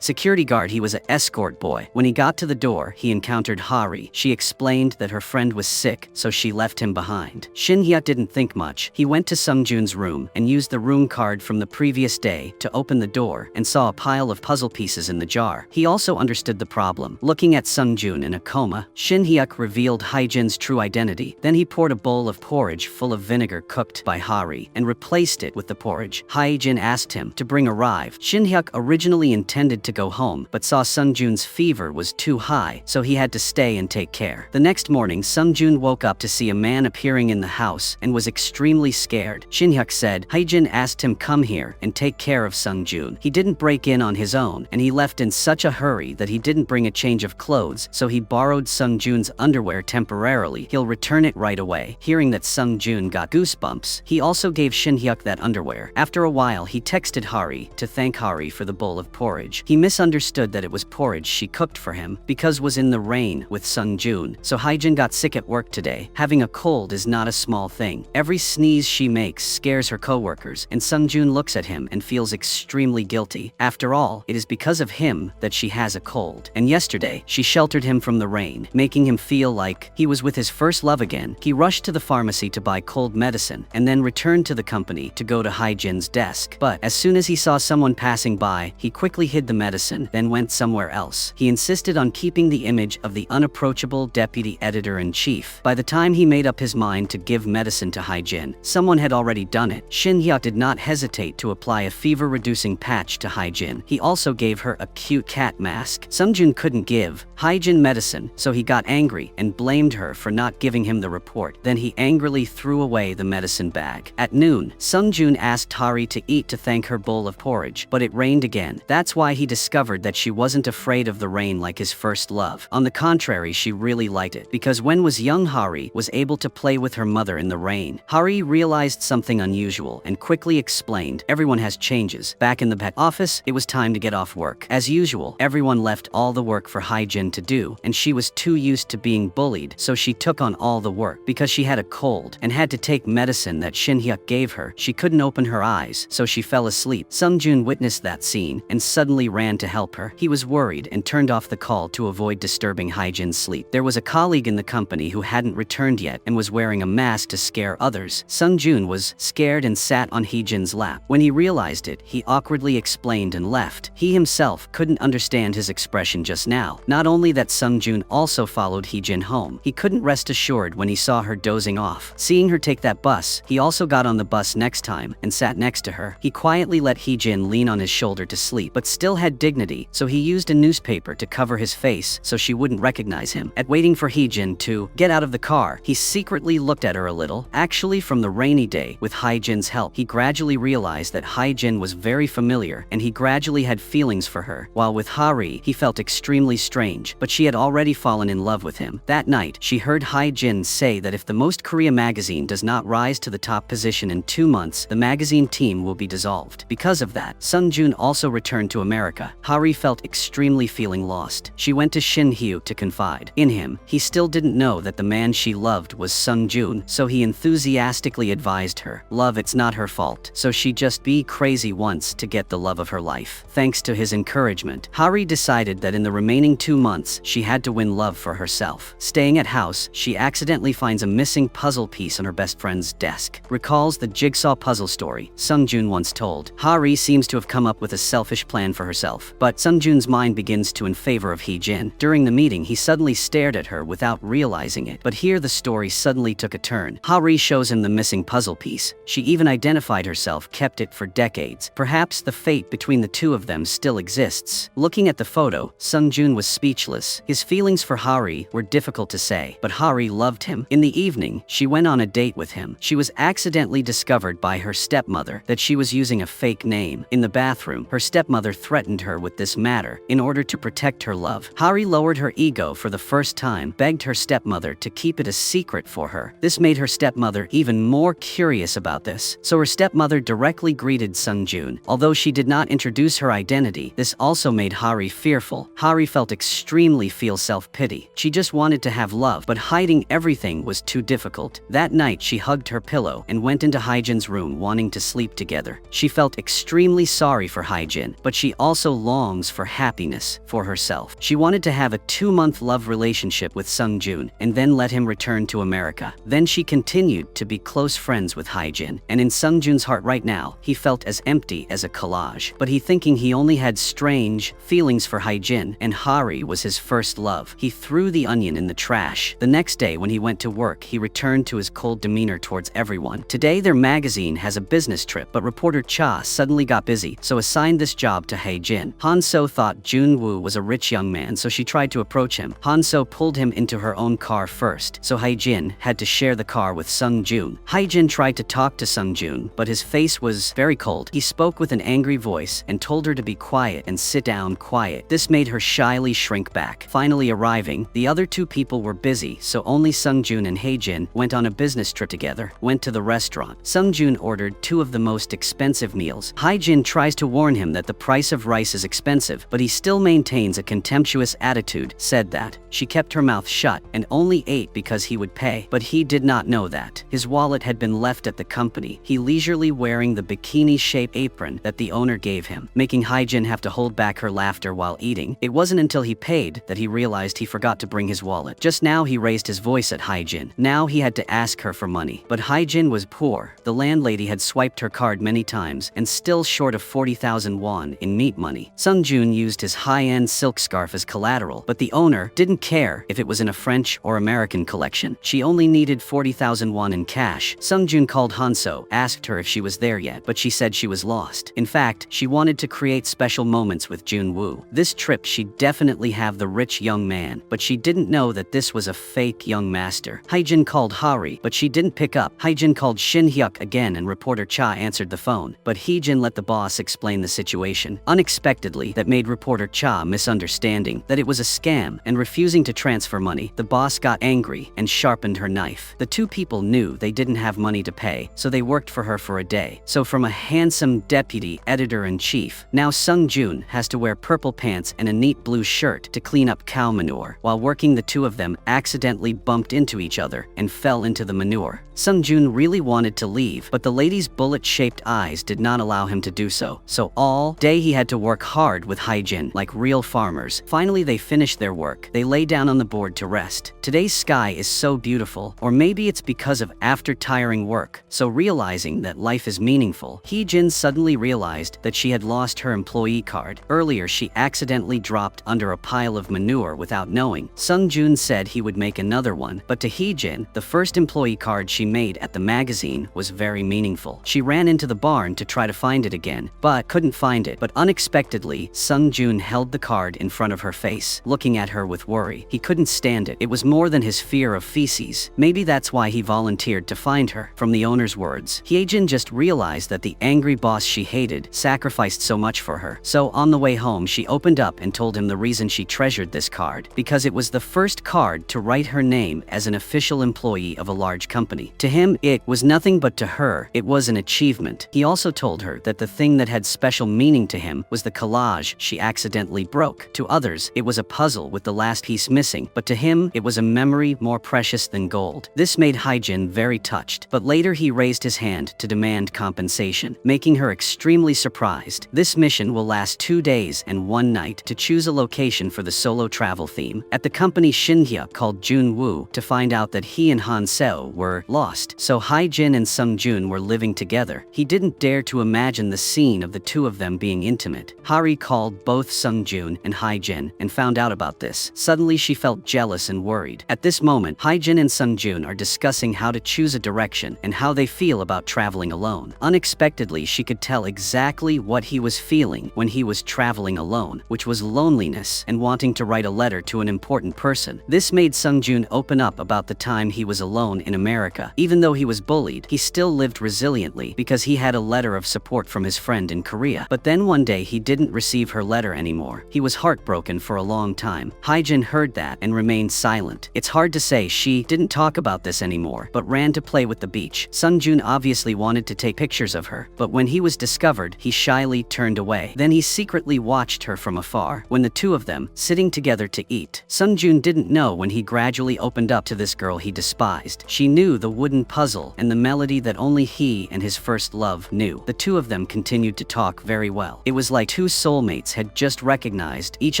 security guard. He was an escort boy. When he got to the door, he encountered Hari. She explained that her friend was sick, so she left him behind. Shin-hyuk didn't think much. He went to Sung-joon's room and used the room card from the previous day to open the door and saw a pile of puzzle pieces in the jar. He also understood the problem. Looking at Sung-joon in a coma, Shin-hyuk revealed Hye-jin's true identity. Then he poured a bowl of porridge full of vinegar cooked by Hari and replaced it with the porridge. Hye-jin asked him to bring arrive. Shin-hyuk originally intended to go home, but saw Sung-joon's fever was too high, so he had to stay and take care. The next morning, Sung-joon woke up to see a man appearing in the house and was extremely scared. Shin-hyuk said Hye-jin asked him come here and take care of Sung-joon. He didn't break in on his own, and he left in such a hurry that he didn't bring a change of clothes, so he borrowed Sung-joon's underwear temporarily. He'll return it right away. Hearing that Sung-joon got goosebumps, he also gave Shin-hyuk that underwear. After a while, he texted Hari to thank Hari for the bowl of porridge. He misunderstood that it was porridge she cooked for him because was in the rain with Sung-joon. So Hye-jin got sick at work today. Having a cold is not a small thing. Every sneeze she makes scares her coworkers, and Sung-joon looks at him and feels extremely guilty. After all, it is because of him that she has a cold. And yesterday, she sheltered him from the rain, making him feel like he was with his first love again. He rushed to the pharmacy to buy cold medicine and then returned to the company to go to Hye-jin's desk. But as soon as he saw someone passing by, he quickly hid the medicine, then went somewhere else. He insisted on keeping the image of the unapproachable deputy editor-in-chief. By the time he made up his mind to give medicine to Hye-jin, someone had already done it. Shin-hyuk did not hesitate to apply a fever-reducing patch to Hye-jin. He also gave her a cute cat mask. Sung-joon couldn't give Hye-jin medicine, so he got angry and blamed her for not giving him the report. Then he angrily threw away the medicine bag. At noon, Sung-joon asked Hari to eat to thank her bowl of porridge, but it rained again. That's why he discovered that she wasn't afraid of the rain like his first love. On the contrary, she really liked it, because when was young Hari was able to play with her mother in the rain. Hari realized something unusual and quickly explained, everyone has changes. Back in the pet office, it was time to get off work. As usual, everyone left all the work for Hye-jin to do, and she was too used to being bullied, so she took on all the work. Because she had a cold and had to take medicine that Shin-hyuk gave her, she couldn't open her eyes, so she fell asleep. Sung-joon witnessed that scene and suddenly ran to help her. He was worried and turned off the call to avoid disturbing Hye-jin's sleep. There was a colleague in the company who hadn't returned yet and was wearing a mask to scare others. Sung-joon was scared and sat on Hye-jin's lap. When he realized it, he awkwardly explained and left. He himself couldn't understand his expression just just now. Not only that, Sung-joon also followed Hye-jin home. He couldn't rest assured when he saw her dozing off. Seeing her take that bus, he also got on the bus next time and sat next to her. He quietly let Hye-jin lean on his shoulder to sleep, but still had dignity, so he used a newspaper to cover his face so she wouldn't recognize him. At waiting for Hye-jin to get out of the car, he secretly looked at her a little. Actually, from the rainy day, with Hye-jin's help, he gradually realized that Hye-jin was very familiar, and he gradually had feelings for her. While with Hari, he felt extremely strange, but she had already fallen in love with him. That night, she heard Hye-jin say that if the Most Korea magazine does not rise to the top position in 2 months, the magazine team will be dissolved. Because of that, Sung-joon also returned to America. Hari felt extremely feeling lost. She went to Shin-hyuk to confide in him. He still didn't know that the man she loved was Sung-joon, so he enthusiastically advised her, "Love, it's not her fault, so she just be crazy once to get the love of her life." Thanks to his encouragement, Hari decided that in the remaining 2 months, she had to win love for herself. Staying at house, she accidentally finds a missing puzzle piece on her best friend's desk. Recalls the jigsaw puzzle story Sung-joon once told. Hari seems to have come up with a selfish plan for herself, but Sung-joon's mind begins to in favor of Hye-jin. During the meeting, he suddenly stared at her without realizing it, but here the story suddenly took a turn. Hari shows him the missing puzzle piece. She even identified herself, kept it for decades. Perhaps the fate between the two of them still exists. Looking at the photo, Sung-joon was speechless. His feelings for Hari were difficult to say, but Hari loved him. In the evening, she went on a date with him. She was accidentally discovered by her stepmother that she was using a fake name. In the bathroom, her stepmother threatened her with this matter in order to protect her love. Hari lowered her ego for the first time, begged her stepmother to keep it a secret for her. This made her stepmother even more curious about this, so her stepmother directly greeted Sung-joon. Although she did not introduce her identity, this also made Hari fearful. Hari felt extremely self-pity. She just wanted to have love, but hiding everything was too difficult. That night, she hugged her pillow and went into Hye-jin's room wanting to sleep together. She felt extremely sorry for Hye-jin, but she also longs for happiness for herself. She wanted to have a 2-month love relationship with Sung-joon and then let him return to America. Then she continued to be close friends with Hye-jin, and in Sung-joon's heart right now, he felt as empty as a collage. But he thinking he only had strange feelings for Hye-jin, and Hari was his first love. He threw the onion in the trash. The next day when he went to work, he returned to his cold demeanor towards everyone. Today their magazine has a business trip, but reporter Cha suddenly got busy, so assigned this job to Hye-jin. Han-so thought Jun-woo was a rich young man, so she tried to approach him. Han-so pulled him into her own car first, so Hye-jin had to share the car with Sung-joon. Hye-jin tried to talk to Sung-joon, but his face was very cold. He spoke with an angry voice and told her to be quiet and sit down quiet. This made her shyly shrink back. Finally arriving, the other two people were busy, so only Sung-joon and Hye-jin went on a business trip together, went to the restaurant. Sung-joon ordered 2 of the most expensive meals. Hye-jin tries to warn him that the price of rice is expensive, but he still maintains a contemptuous attitude, said that she kept her mouth shut and only ate because he would pay, but he did not know that his wallet had been left at the company. He leisurely wearing the bikini-shaped apron that the owner gave him, making Hye-jin have to hold back her laughter while eating. It wasn't until he paid that he realized he forgot to bring his wallet. Just now he raised his voice at Hye-jin. Now he had to ask her for money, but Hye-jin was poor. The landlady had swiped her card many times and still short of 40,000 won in meat money. Sung-joon used his high-end silk scarf as collateral, but the owner didn't care if it was in a French or American collection. She only needed 40,000 won in cash. Sung-joon called Han-so, asked her if she was there yet, but she said she was lost. In fact, she wanted to create special moments with Jun-woo. This trip she'd definitely have the rich young man, but she didn't know that this was a fake young master. Hye-jin called Hari, but she didn't pick up. Hye-jin called Shin-hyuk again and reporter Cha answered the phone, but Hye-jin let the boss explain the situation. Unexpectedly, that made reporter Cha misunderstanding that it was a scam and refusing to transfer money. The boss got angry and sharpened her knife. The two people knew they didn't have money to pay, so they worked for her for a day. So from a handsome deputy editor-in-chief, now Sung-joon has to wear purple pants and a neat blue shirt to clean up cow manure. While working, the two of them accidentally bumped into each other and fell into the manure. Sung-joon really wanted to leave, but the lady's bullet-shaped eyes did not allow him to do so. So all day he had to work hard with Hye-jin like real farmers. Finally they finished their work. They lay down on the board to rest. Today's sky is so beautiful, or maybe it's because of after tiring work. So realizing that life is meaningful, Hye-jin suddenly realized that she had lost her employee card. Earlier she accidentally dropped dropped under a pile of manure without knowing. Sung-joon said he would make another one, but to Hye-jin, the first employee card she made at the magazine was very meaningful. She ran into the barn to try to find it again, but couldn't find it. But unexpectedly, Sung-joon held the card in front of her face, looking at her with worry. He couldn't stand it. It was more than his fear of feces. Maybe that's why he volunteered to find her. From the owner's words, Hye-jin just realized that the angry boss she hated sacrificed so much for her. So on the way home, she opened up and told him the reason she treasured this card, because it was the first card to write her name as an official employee of a large company. To him, it was nothing, but to her, it was an achievement. He also told her that the thing that had special meaning to him was the collage she accidentally broke. To others, it was a puzzle with the last piece missing, but to him, it was a memory more precious than gold. This made Hye-jin very touched, but later he raised his hand to demand compensation, making her extremely surprised. This mission will last 2 days and 1 night to choose a location for the solo travel theme. At the company, Shin-hyuk called Jun-woo to find out that he and Han-seo were lost, so Hye-jin and Sung-joon were living together. He didn't dare to imagine the scene of the two of them being intimate. Hari called both Sung-joon and Hye-jin and found out about this. Suddenly she felt jealous and worried. At this moment, Hye-jin and Sung-joon are discussing how to choose a direction and how they feel about traveling alone. Unexpectedly, she could tell exactly what he was feeling when he was traveling alone, which was loneliness and wanting to write a letter to an important person. This made Sung-joon open up about the time he was alone in America. Even though he was bullied, he still lived resiliently because he had a letter of support from his friend in Korea. But then one day he didn't receive her letter anymore. He was heartbroken for a long time. Hye-jin heard that and remained silent. It's hard to say she didn't talk about this anymore, but ran to play with the beach. Sung-joon obviously wanted to take pictures of her, but when he was discovered, he shyly turned away. Then he secretly watched her from afar when the two of them sitting together to eat. Sung-joon didn't know when he gradually opened up to this girl he despised. She knew the wooden puzzle and the melody that only he and his first love knew. The two of them continued to talk very well. It was like two soulmates had just recognized each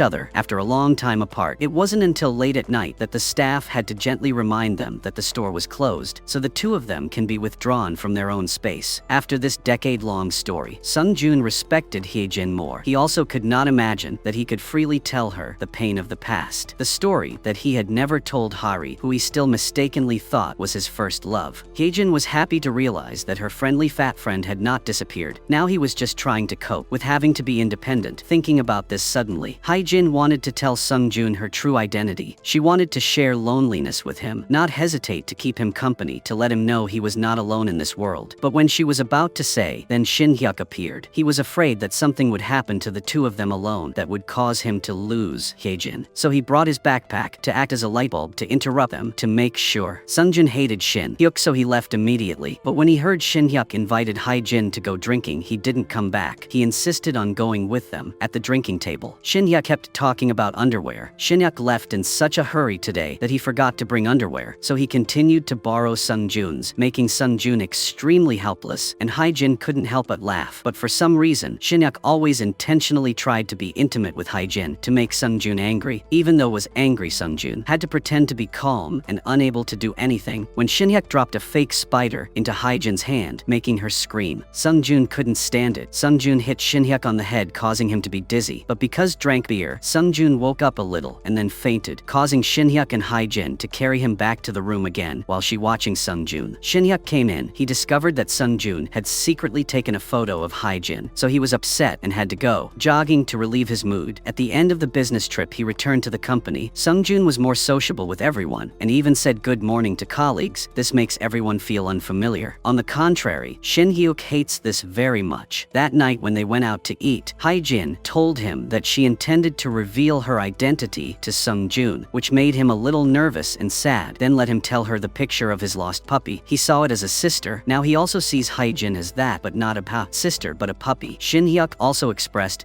other after a long time apart. It wasn't until late at night that the staff had to gently remind them that the store was closed, so the two of them can be withdrawn from their own space. After this decade-long story, Sung-joon respected Hye-jin more. He also could not imagine that he could freely tell her the pain of the past, the story that he had never told Hari, who he still mistakenly thought was his first love. Hye-jin was happy to realize that her friendly fat friend had not disappeared. Now he was just trying to cope with having to be independent. Thinking about this suddenly, Hye-jin wanted to tell Sung-joon her true identity. She wanted to share loneliness with him, not hesitate to keep him company, to let him know he was not alone in this world. But when she was about to say, then Shin-hyuk appeared. He was afraid that something would happen to the two of them alone that would cause him to lose Hye-jin. So he brought his backpack to act as a light bulb to interrupt them to make sure. Sung-joon hated Shin-hyuk, so he left immediately. But when he heard Shin-hyuk invited Hye-jin to go drinking, he didn't come back. He insisted on going with them. At the drinking table, Shin-hyuk kept talking about underwear. Shin-hyuk left in such a hurry today that he forgot to bring underwear, so he continued to borrow Sung-joon's, making Sung-joon extremely helpless, and Hye-jin couldn't help but laugh. But for some reason, Shin-hyuk always intentionally tried to be intimate with Hye-jin to make Sung-joon angry. Even though was angry, Sung-joon had to pretend to be calm and unable to do anything. When Shin-hyuk dropped a fake spider into Hye-jin's hand, making her scream, Sung-joon couldn't stand it. Sung-joon hit Shin-hyuk on the head, causing him to be dizzy. But because drank beer, Sung-joon woke up a little and then fainted, causing Shin-hyuk and Hye-jin to carry him back to the room again while she watching Sung-joon. Shin-hyuk came in. He discovered that Sung-joon had secretly taken a photo of Hye-jin, so he was upset and had to go jogging to relieve his mood. At the end of the business trip, he returned to the company. Sung-joon was more sociable with everyone and even said good morning to colleagues. This makes everyone feel unfamiliar. On the contrary, Shin-hyuk hates this very much. That night when they went out to eat, Hye-jin told him that she intended to reveal her identity to Sung-joon, which made him a little nervous and sad. Then let him tell her the picture of his lost puppy. He saw it as a sister. Now he also sees Hye-jin as that, but not a sister, but a puppy. Shin-hyuk also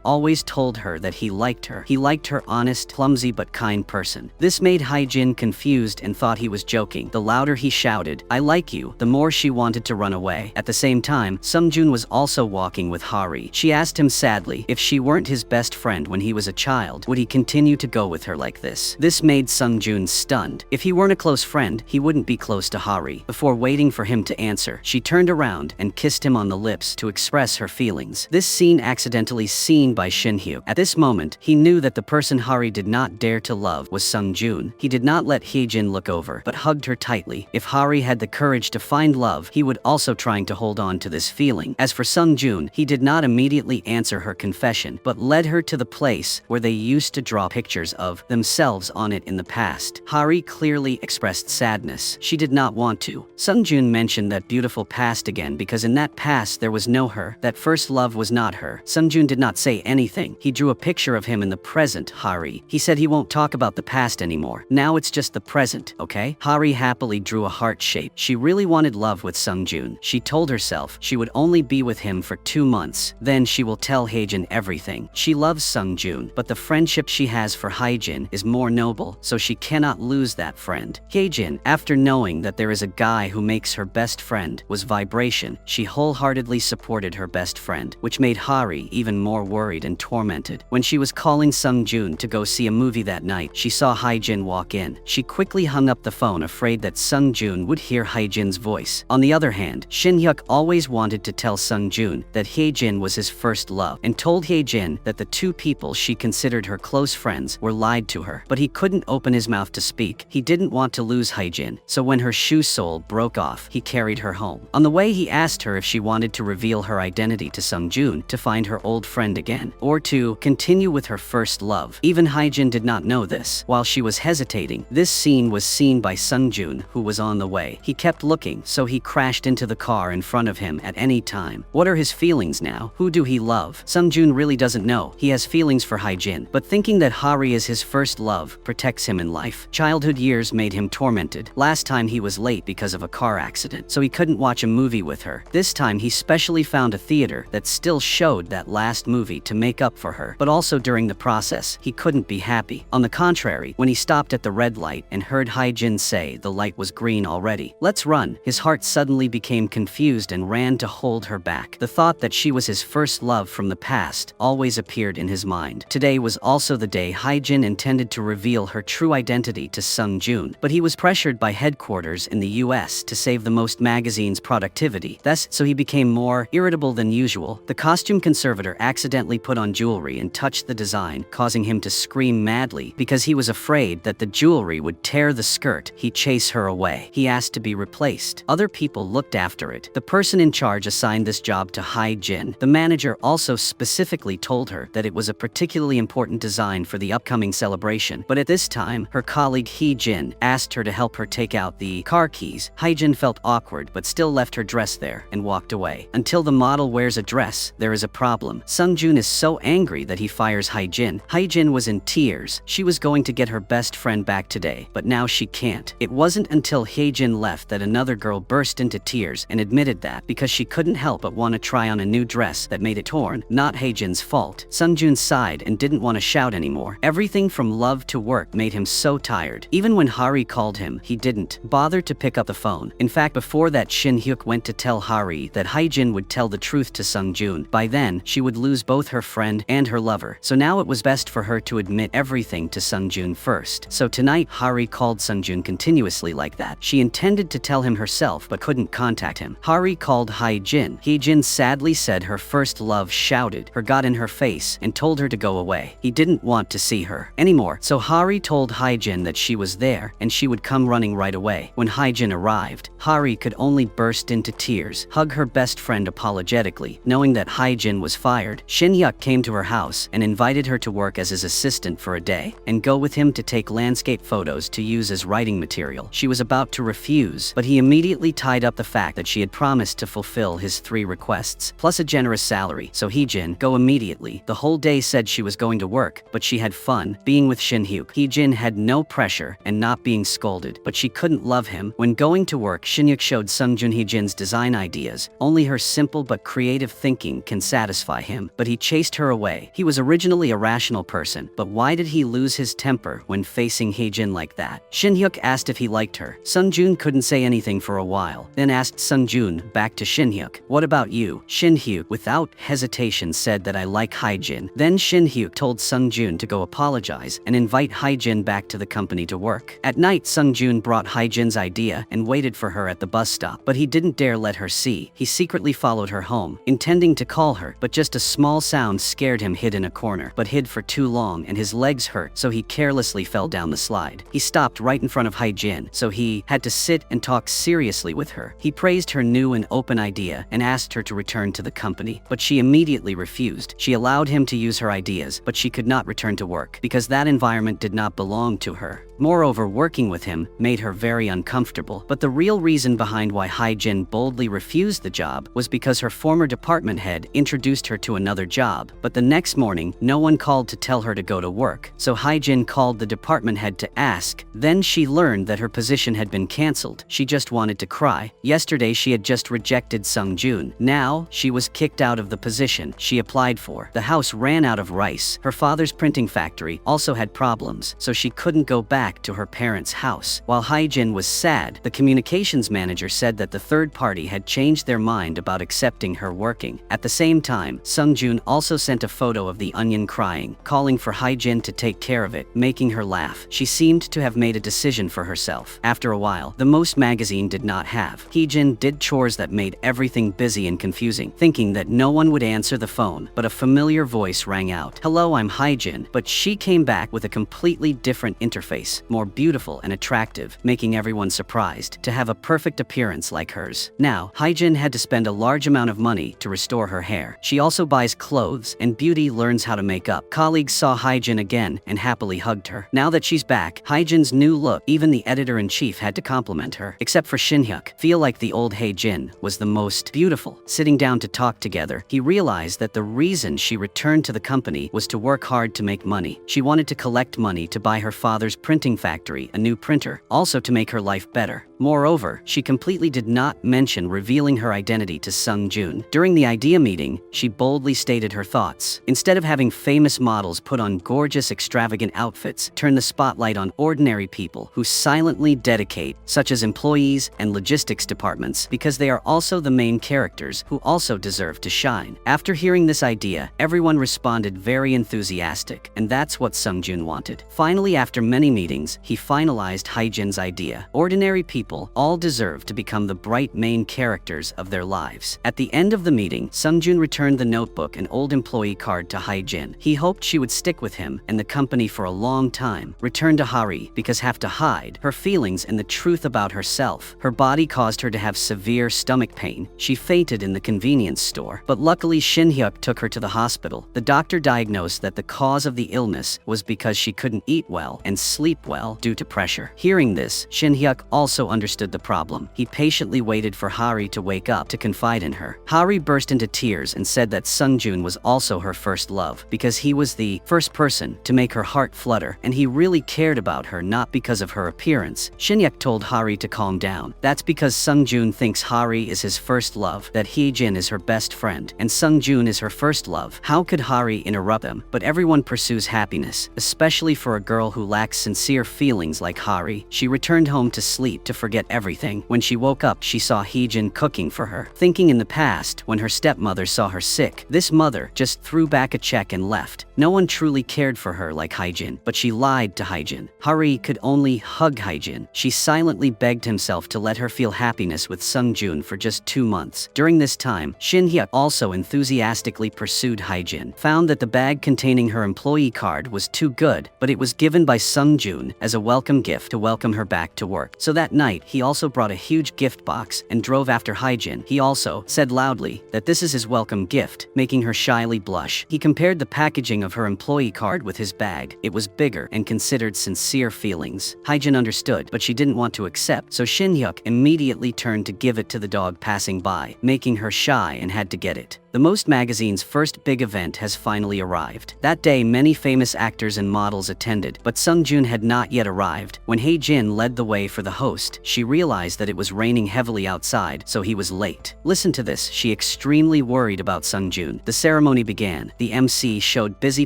always told her that he liked her. He liked her honest, clumsy, but kind person. This made Hye-jin confused and thought he was joking. The louder he shouted, "I like you," the more she wanted to run away. At the same time, Sung-joon was also walking with Hari. She asked him sadly if she weren't his best friend when he was a child, would he continue to go with her like this? This made Sung-joon stunned. If he weren't a close friend, he wouldn't be close to Hari. Before waiting for him to answer, she turned around and kissed him on the lips to express her feelings. This scene accidentally seen by Shin-hyuk. At this moment, He knew that the person Hari did not dare to love was Sung-jun. He did not let Hye-jin look over, but hugged her tightly. If Hari had the courage to find love, he would also trying to hold on to this feeling. As for Sung-jun, he did not immediately answer her confession, but led her to the place where they used to draw pictures of themselves on it in the past. Hari clearly expressed sadness. She did not want to. Sung-jun mentioned that beautiful past again because in that past there was no her. That first love was not her. Sung-jun did not say anything. He drew a picture of him in the present, Hari. He said he won't talk about the past anymore. Now it's just the present, okay? Hari happily drew a heart shape. She really wanted love with Sung-jun. She told herself she would only be with him for 2 months. Then she will tell Hye-jin everything. She loves Sung-jun, but the friendship she has for Hye-jin is more noble, so she cannot lose that friend. Hye-jin, after knowing that there is a guy who makes her best friend, was vibration. She wholeheartedly supported her best friend, which made Hari even more worried and tormented. When she was calling Sung-jun to go see a movie that night, she saw Hye-jin walk in. She quickly hung up the phone, afraid that Sung-jun would hear Hye-jin's voice. On the other hand, Shin-hyuk always wanted to tell Sung-jun that Hye-jin was his first love, and told Hye-jin that the 2 people she considered her close friends were lied to her. But he couldn't open his mouth to speak. He didn't want to lose Hye-jin, so when her shoe sole broke off, he carried her home. On the way, he asked her if she wanted to reveal her identity to Sung-jun to find her old friend again, or to continue with her first love. Even Hye-jin did not know this. While she was hesitating, this scene was seen by Sung-jun, who was on the way. He kept looking, so he crashed into the car in front of him at any time. What are his feelings now? Who do he love? Sung-jun really doesn't know. He has feelings for Hye-jin, but thinking that Hari is his first love protects him in life. Childhood years made him tormented. Last time he was late because of a car accident, so he couldn't watch a movie with her. This time he specially found a theater that still showed that last movie to make up for her, but also during the process, he couldn't be happy. On the contrary, when he stopped at the red light and heard Hye-jin say the light was green already, "Let's run," his heart suddenly became confused and ran to hold her back. The thought that she was his first love from the past always appeared in his mind. Today was also the day Hye-jin intended to reveal her true identity to Sung-jun, but he was pressured by headquarters in the US to save the Most magazine's productivity. Thus, so he became more irritable than usual. The costume conservator accidentally put on jewelry and touched the design, causing him to scream madly because he was afraid that the jewelry would tear the skirt. He chased her away. He asked to be replaced. Other people looked after it. The person in charge assigned this job to Hye-jin. The manager also specifically told her that it was a particularly important design for the upcoming celebration. But at this time, her colleague Hye-jin asked her to help her take out the car keys. Hye-jin felt awkward but still left her dress there and walked away. Until the model wears a dress, there is a problem. Sung-jun is so angry that he fires Hye-jin. Hye-jin was in tears. She was going to get her best friend back today, but now she can't. It wasn't until Hye-jin left that another girl burst into tears and admitted that because she couldn't help but want to try on a new dress that made it torn. Not Hye-jin's fault. Sung-jun sighed and didn't want to shout anymore. Everything from love to work made him so tired. Even when Hari called him, he didn't bother to pick up the phone. In fact, before that, Shin-hyuk went to tell Hari that Hye-jin would tell the truth to Sung-jun. By then, she would lose both her friend and her lover. So now it was best for her to admit everything to Sung-jun first. So tonight, Hari called Sung-jun continuously like that. She intended to tell him herself but couldn't contact him. Hari called Hye-jin. Hye-jin sadly said her first love shouted, her got in her face, and told her to go away. He didn't want to see her anymore. So Hari told Hye-jin that she was there and she would come running right away. When Hye-jin arrived, Hari could only burst into tears, hug her best friend apologetically, knowing that Hye-jin was fired. Shin-hyuk came to her house and invited her to work as his assistant for a day and go with him to take landscape photos to use as writing material. She was about to refuse, but he immediately tied up the fact that she had promised to fulfill his 3 requests, plus a generous salary. So Hye-jin, go immediately. The whole day said she was going to work, but she had fun being with Shin-hyuk. Hye-jin had no pressure and not being scolded, but she couldn't love him. When going to work, Shin-hyuk showed Sung-jun Hye-jin's design ideas. Only her simple but creative thinking can satisfy him, but he chased her away. He was originally a rational person, but why did he lose his temper when facing Hye-jin like that? Shin-hyuk asked if he liked her. Sung-jun couldn't say anything for a while, then asked Sung-jun back to Shin-hyuk, what about you? Shin-hyuk, without hesitation, said that I like Hye-jin. Then Shin-hyuk told Sung-jun to go apologize and invite Hye-jin back to the company to work. At night, Sung-jun brought Hye-jin's idea and waited for her at the bus stop, but he didn't dare let her see. He secretly followed her home, intending to call her, but just a small sound scared him hid in a corner. But but hid for too long and his legs hurt, so he carelessly fell down the slide. He stopped right in front of Hye-jin, so he had to sit and talk seriously with her. He praised her new and open idea and asked her to return to the company, but she immediately refused. She allowed him to use her ideas, but she could not return to work because that environment did not belong to her. Moreover, working with him made her very uncomfortable. But the real reason behind why Hye-jin boldly refused the job was because her former department head introduced her to another job. But the next morning, no one called to tell her to go to work, so Hye-jin called the department head to ask. Then she learned that her position had been cancelled. She just wanted to cry. Yesterday, she had just rejected Sung-jun. Now, she was kicked out of the position she applied for. The house ran out of rice. Her father's printing factory also had problems, so she couldn't go back to her parents' house. While Hye-jin was sad, the communications manager said that the third party had changed their mind about accepting her working. At the same time, Sung-jun also sent a photo of the onion crying, calling for Hye-jin to take care of it, making her laugh. She seemed to have made a decision for herself. After a while, the Most magazine did not have. Hye-jin did chores that made everything busy and confusing, thinking that no one would answer the phone, but a familiar voice rang out. "Hello, I'm Hye-jin," but she came back with a completely different interface, more beautiful and attractive, making everyone surprised to have a perfect appearance like hers. Now, Hye-jin had to spend a large amount of money to restore her hair. She also buys clothes, and Beauty learns how to make up. Colleagues saw Hye-jin again and happily hugged her. Now that she's back, Hye-jin's new look, even the editor-in-chief had to compliment her. Except for Shin-hyuk, feel like the old Hye-jin was the most beautiful. Sitting down to talk together, he realized that the reason she returned to the company was to work hard to make money. She wanted to collect money to buy her father's printing factory a new printer, also to make her life better. Moreover, she completely did not mention revealing her identity to Sung-jun. During the idea meeting, she boldly stated her thoughts. Instead of having famous models put on gorgeous, extravagant outfits, turn the spotlight on ordinary people who silently dedicate, such as employees and logistics departments, because they are also the main characters who also deserve to shine. After hearing this idea, everyone responded very enthusiastic, and that's what Sung-jun wanted. Finally, after many meetings, he finalized Hye-jin's idea. Ordinary people all deserve to become the bright main characters of their lives. At the end of the meeting, Sung-jun returned the notebook and old employee card to Hye-jin. He hoped she would stick with him and the company for a long time. Returned to Hari because have to hide her feelings and the truth about herself. Her body caused her to have severe stomach pain. She fainted in the convenience store, but luckily Shin-hyuk took her to the hospital. The doctor diagnosed that the cause of the illness was because she couldn't eat well and sleep well due to pressure. Hearing this, Shin-hyuk also understood the problem. He patiently waited for Hari to wake up to confide in her. Hari burst into tears and said that Sung-jun was also her first love because he was the first person to make her heart flutter, and he really cared about her not because of her appearance. Shin-hyuk told Hari to calm down. That's because Sung-jun thinks Hari is his first love, that Hye-jin is her best friend, and Sung-jun is her first love. How could Hari interrupt them? But everyone pursues happiness, especially for a girl who lacks sincere feelings like Hari. She returned home to sleep to forget everything. When she woke up, she saw Hye-jin cooking for her. Thinking in the past, when her stepmother saw her sick, this mother just threw back a check and left. No one truly cared for her like Hye-jin, but she lied to Hye-jin. Hari could only hug Hye-jin. She silently begged himself to let her feel happiness with Sung-jun for just 2 months. During this time, Shin-hyuk also enthusiastically pursued Hye-jin, found that the bag containing her employee card was too good, but it was given by Sung-jun as a welcome gift to welcome her back to work. So that night, he also brought a huge gift box and drove after Hye-jin. He also said loudly that this is his welcome gift, making her shyly blush. He compared the packaging of her employee card with his bag. It was bigger and considered sincere feelings. Hye-jin understood, but she didn't want to accept, so Shin-hyuk immediately turned to give it to the dog passing by, making her shy and had to get it. The Most magazine's first big event has finally arrived. That day, many famous actors and models attended, but Sung-jun had not yet arrived. When Hye-jin led the way for the host, she realized that it was raining heavily outside, so he was late. Listen to this, she extremely worried about Sung-jun. The ceremony began. The MC showed busy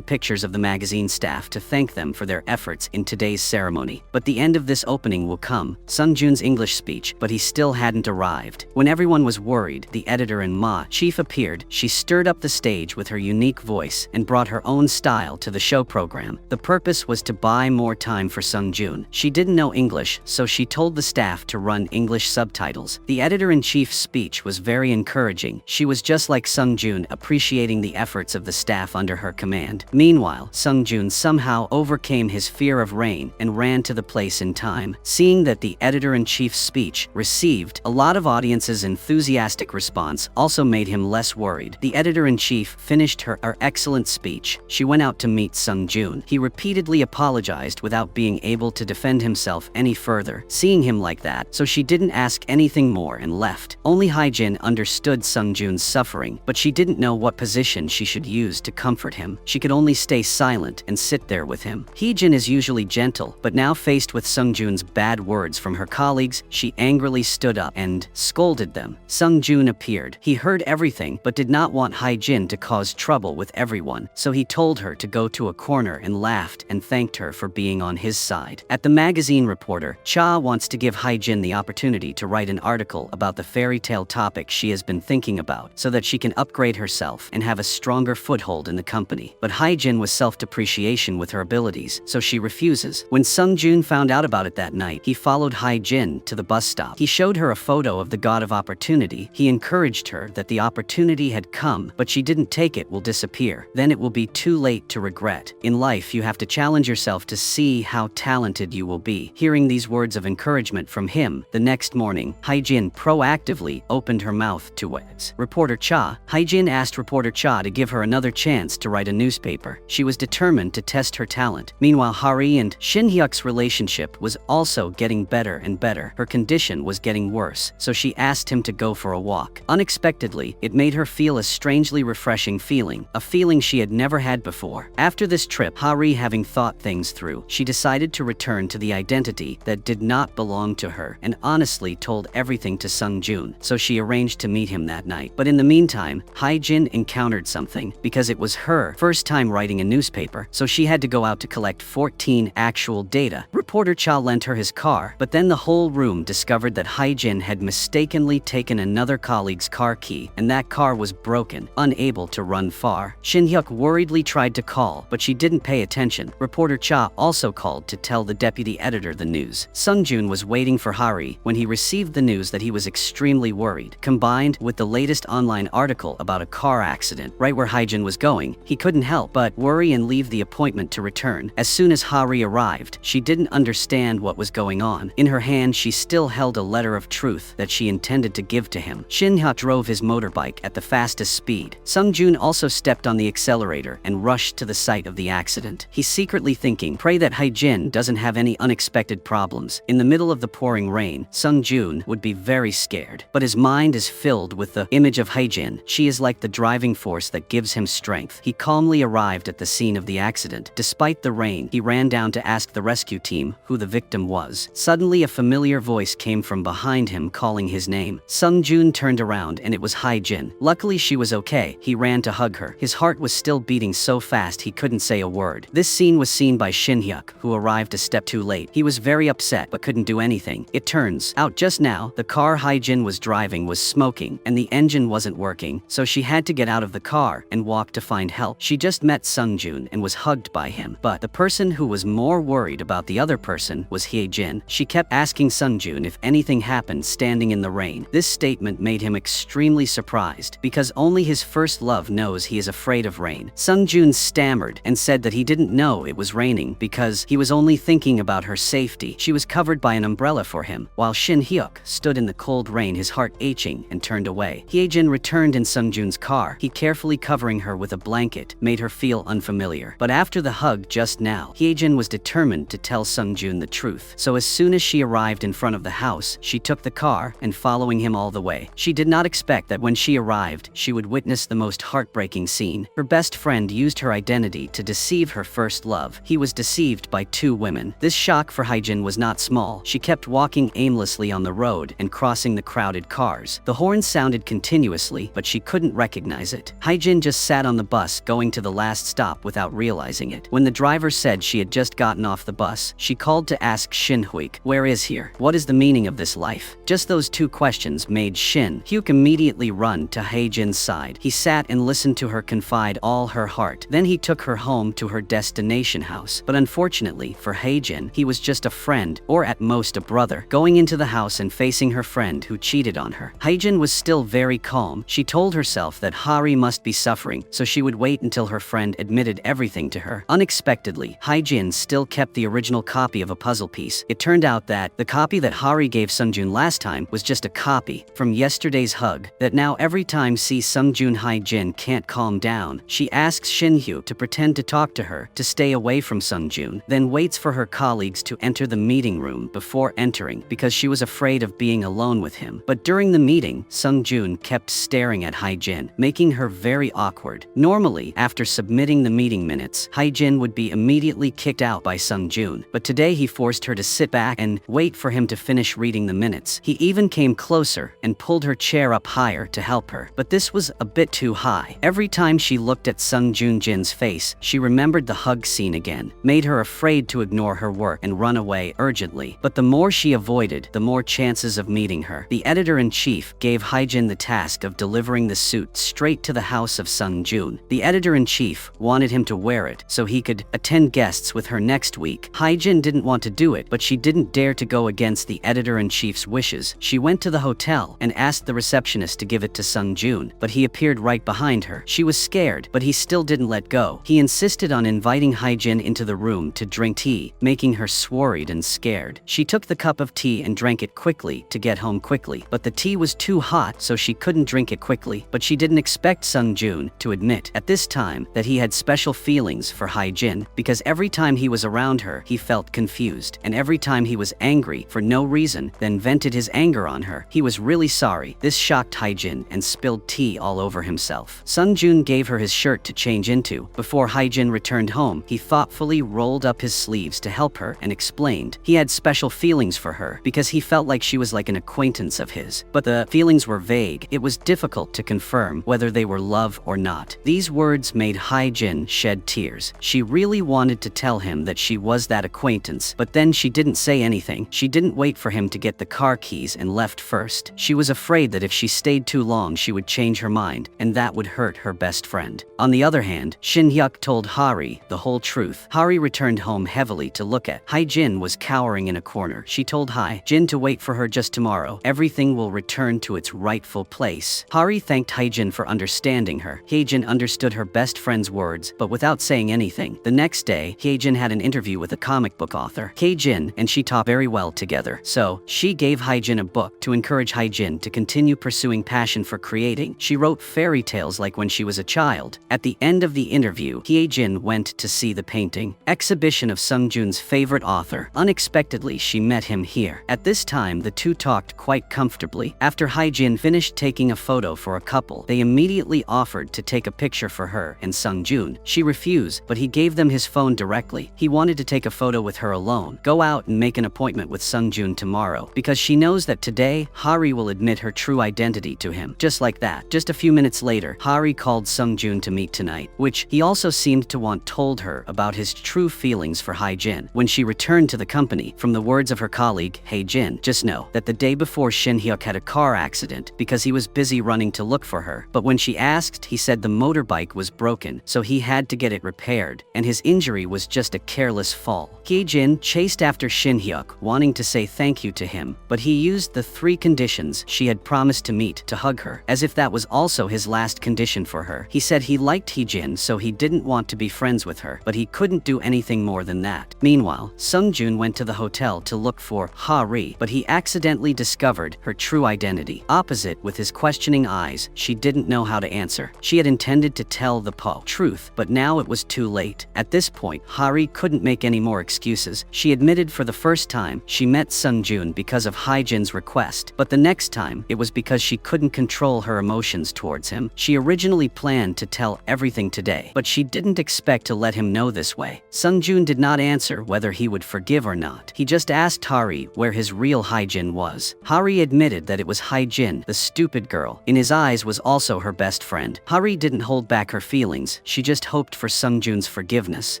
pictures of the magazine staff to thank them for their efforts in today's ceremony. But the end of this opening will come, Sung-jun's English speech, but he still hadn't arrived. When everyone was worried, the editor and Ma chief appeared. she stirred up the stage with her unique voice and brought her own style to the show program. The purpose was to buy more time for Sung-joon. She didn't know English, so she told the staff to run English subtitles. The editor-in-chief's speech was very encouraging. She was just like Sung-joon, appreciating the efforts of the staff under her command. Meanwhile, Sung-joon somehow overcame his fear of rain and ran to the place in time. Seeing that the editor-in-chief's speech received a lot of audience's enthusiastic response also made him less worried. The editor-in-chief finished her excellent speech. She went out to meet Sung-joon. He repeatedly apologized without being able to defend himself any further. Seeing him like that, so she didn't ask anything more and left. Only Hye-jin understood Sung-joon's suffering, but she didn't know what position she should use to comfort him. She could only stay silent and sit there with him. Hye-jin is usually gentle, but now faced with Sung-joon's bad words from her colleagues, she angrily stood up and scolded them. Sung-joon appeared. He heard everything, but did not want Hye-jin to cause trouble with everyone, so he told her to go to a corner and laughed and thanked her for being on his side. At the magazine, reporter Cha wants to give Hye-jin the opportunity to write an article about the fairy tale topic she has been thinking about, so that she can upgrade herself and have a stronger foothold in the company. But Hye-jin was self-depreciation with her abilities, so she refuses. When Sung-joon found out about it that night, he followed Hye-jin to the bus stop. He showed her a photo of the god of opportunity. He encouraged her that the opportunity had come, but she didn't take it will disappear. Then it will be too late to regret. In life, you have to challenge yourself to see how talented you will be. Hearing these words of encouragement from him, the next morning, Hye-jin proactively opened her mouth to words. Reporter Cha. Hye-jin asked reporter Cha to give her another chance to write a newspaper. She was determined to test her talent. Meanwhile, Hari and Shin-hyuk's relationship was also getting better and better. Her condition was getting worse, so she asked him to go for a walk. Unexpectedly, it made her feel a strangely refreshing feeling, a feeling she had never had before. After this trip, Hari, having thought things through, she decided to return to the identity that did not belong to her and honestly told everything to Sung-joon, so she arranged to meet him that night. But in the meantime, Hye-jin encountered something, because it was her first time writing a newspaper, so she had to go out to collect 14 actual data. Reporter Cha lent her his car, but then the whole room discovered that Hye-jin had mistakenly taken another colleague's car key, and that car was broken, unable to run far. Shin-hyuk worriedly tried to call, but she didn't pay attention. Reporter Cha also called to tell the deputy editor the news. Sung-joon was waiting for Hari when he received the news that he was extremely worried. Combined with the latest online article about a car accident right where Hye-jin was going, he couldn't help but worry and leave the appointment to return. As soon as Hari arrived, she didn't understand what was going on. In her hand, she still held a letter of truth that she intended to give to him. Shin-hyuk drove his motorbike at the fastest speed. Sung-joon also stepped on the accelerator and rushed to the site of the accident. He's secretly thinking, pray that Hye-jin doesn't have any unexpected problems. In the middle of the pouring rain, Sung-joon would be very scared. But his mind is filled with the image of Hye-jin. She is like the driving force that gives him strength. He calmly arrived at the scene of the accident. Despite the rain, he ran down to ask the rescue team who the victim was. Suddenly, a familiar voice came from behind him calling his name. Sung-joon turned around and it was Hye-jin. Luckily, she was okay. He ran to hug her. His heart was still beating so fast he couldn't say a word. This scene was seen by Shin-hyuk, who arrived a step too late. He was very upset but couldn't do anything. It turns out just now, the car Hye-jin was driving was smoking and the engine wasn't working, so she had to get out of the car and walk to find help. She just met Sung-joon and was hugged by him, but the person who was more worried about the other person was Hye-jin. She kept asking Sung-joon if anything happened standing in the rain. This statement made him extremely surprised, because only his first love knows he is afraid of rain. Sung-joon stammered and said that he didn't know it was raining because he was only thinking about her safety. She was covered by an umbrella for him, while Shin-hyuk stood in the cold rain, his heart aching, and turned away. Hye-jin returned in Sung-joon's car. He, carefully covering her with a blanket, made her feel unfamiliar. But after the hug just now, Hye-jin was determined to tell Sung-joon the truth. So as soon as she arrived in front of the house, she took the car and following him all the way. She did not expect that when she arrived, she would witness the most heartbreaking scene. Her best friend used her identity to deceive her first love. He was deceived by 2 women. This shock for Hye-jin was not small. She kept walking aimlessly on the road and crossing the crowded cars. The horn sounded continuously, but she couldn't recognize it. Hye-jin just sat on the bus going to the last stop without realizing it. When the driver said she had just gotten off the bus, she called to ask Shin-hyuk, where is here? What is the meaning of this life? Just those 2 questions made Shin-hyuk immediately run to Hye-jin's Hye-jin's side. He sat and listened to her confide all her heart. Then he took her home to her destination house. But unfortunately for Hye-jin, he was just a friend, or at most a brother, going into the house and facing her friend who cheated on her. Hye-jin was still very calm. She told herself that Hari must be suffering, so she would wait until her friend admitted everything to her. Unexpectedly, Hye-jin still kept the original copy of a puzzle piece. It turned out that the copy that Hari gave Sungjun last time was just a copy from yesterday's hug, that now every time sees Sungjun. Hye-jin can't calm down. She asks Shin-hyuk to pretend to talk to her, to stay away from Sungjun, then waits for her colleagues to enter the meeting room before entering because she was afraid of being alone with him. But during the meeting, Sungjun kept staring at Hye-jin, making her very awkward. Normally, after submitting the meeting minutes, Hye-jin would be immediately kicked out by Sungjun, but today he forced her to sit back and wait for him to finish reading the minutes. He even came closer and pulled her chair up higher to help her, but this was a bit too high. Every time she looked at Sungjun-jin's face, she remembered the hug scene again, made her afraid to ignore her work and run away urgently. But the more she avoided, the more chances of meeting her. The editor-in-chief gave Hye-jin the task of delivering the suit straight to the house of Sungjun. The editor-in-chief wanted him to wear it so he could attend guests with her next week. Hye-jin didn't want to do it, but she didn't dare to go against the editor-in-chief's wishes. She went to the hotel and asked the receptionist to give it to Sungjun, but he appeared right behind her. She was scared, but he still didn't let go. He insisted on inviting Hye-jin into the room to drink tea, making her worried and scared. She took the cup of tea and drank it quickly to get home quickly, but the tea was too hot, so she couldn't drink it quickly. But she didn't expect Sungjun to admit at this time that he had special feelings for Hye-jin, because every time he was around her, he felt confused, and every time he was angry for no reason, then vented his anger on her. He was really sorry. This shocked Hye-jin and spilled tea all over himself. Sungjun gave her his shirt to change into. Before Hye-jin returned home, he thoughtfully rolled up his sleeves to help her and explained he had special feelings for her because he felt like she was like an acquaintance of his. But the feelings were vague. It was difficult to confirm whether they were love or not. These words made Hye-jin shed tears. She really wanted to tell him that she was that acquaintance, but then she didn't say anything. She didn't wait for him to get the car keys and left first. She was afraid that if she stayed too long, she would change her mind, and that would hurt her best friend. On the other hand, Shin-hyuk told Hari the whole truth. Hari returned home heavily to look at. Hye-jin was cowering in a corner. She told Hye-jin to wait for her just tomorrow. Everything will return to its rightful place. Hari thanked Hye-jin for understanding her. Hye-jin understood her best friend's words, but without saying anything. The next day, Hye-jin had an interview with a comic book author. Hye-jin and she talked very well together, so she gave Hye-jin a book to encourage Hye-jin to continue pursuing passion for creating. She wrote fairy tales like when she was a child. At the end of the interview, Hye-jin went to see the painting exhibition of Sungjun's favorite author. Unexpectedly, she met him here. At this time, the two talked quite comfortably. After Hye-jin finished taking a photo for a couple, they immediately offered to take a picture for her and Sungjun. She refused, but he gave them his phone directly. He wanted to take a photo with her alone. Go out and make an appointment with Sungjun tomorrow, because she knows that today, Hari will admit her true identity to him. Just like that. Just a few minutes later, Hari called Sungjun to meet tonight, which he also seemed to want told her about his true feelings for Hye-jin. When she returned to the company, from the words of her colleague, Hye-jin, just know that the day before Shin-hyuk had a car accident because he was busy running to look for her. But when she asked, he said the motorbike was broken, so he had to get it repaired, and his injury was just a careless fall. Hye-jin chased after Shin-hyuk, wanting to say thank you to him, but he used the 3 conditions she had promised to meet to hug her, as if that was also his last condition for her. He said he liked Hye-jin, so he didn't want to be friends with her, but he couldn't do anything more than that. Meanwhile, Sungjun went to the hotel to look for Hari, but he accidentally discovered her true identity. Opposite, with his questioning eyes, she didn't know how to answer. She had intended to tell the truth, but now it was too late. At this point, Hari couldn't make any more excuses. She admitted for the first time she met Sungjun because of Hye-jin's request, but the next time, it was because she couldn't control her emotions towards him. She originally planned to tell everything today, but she didn't expect to let him know this way. Sungjun did not answer whether he would forgive or not. He just asked Hari where his real Hye-jin was. Hari admitted that it was Hye-jin, the stupid girl. In his eyes was also her best friend. Hari didn't hold back her feelings. She just hoped for Sungjun's forgiveness,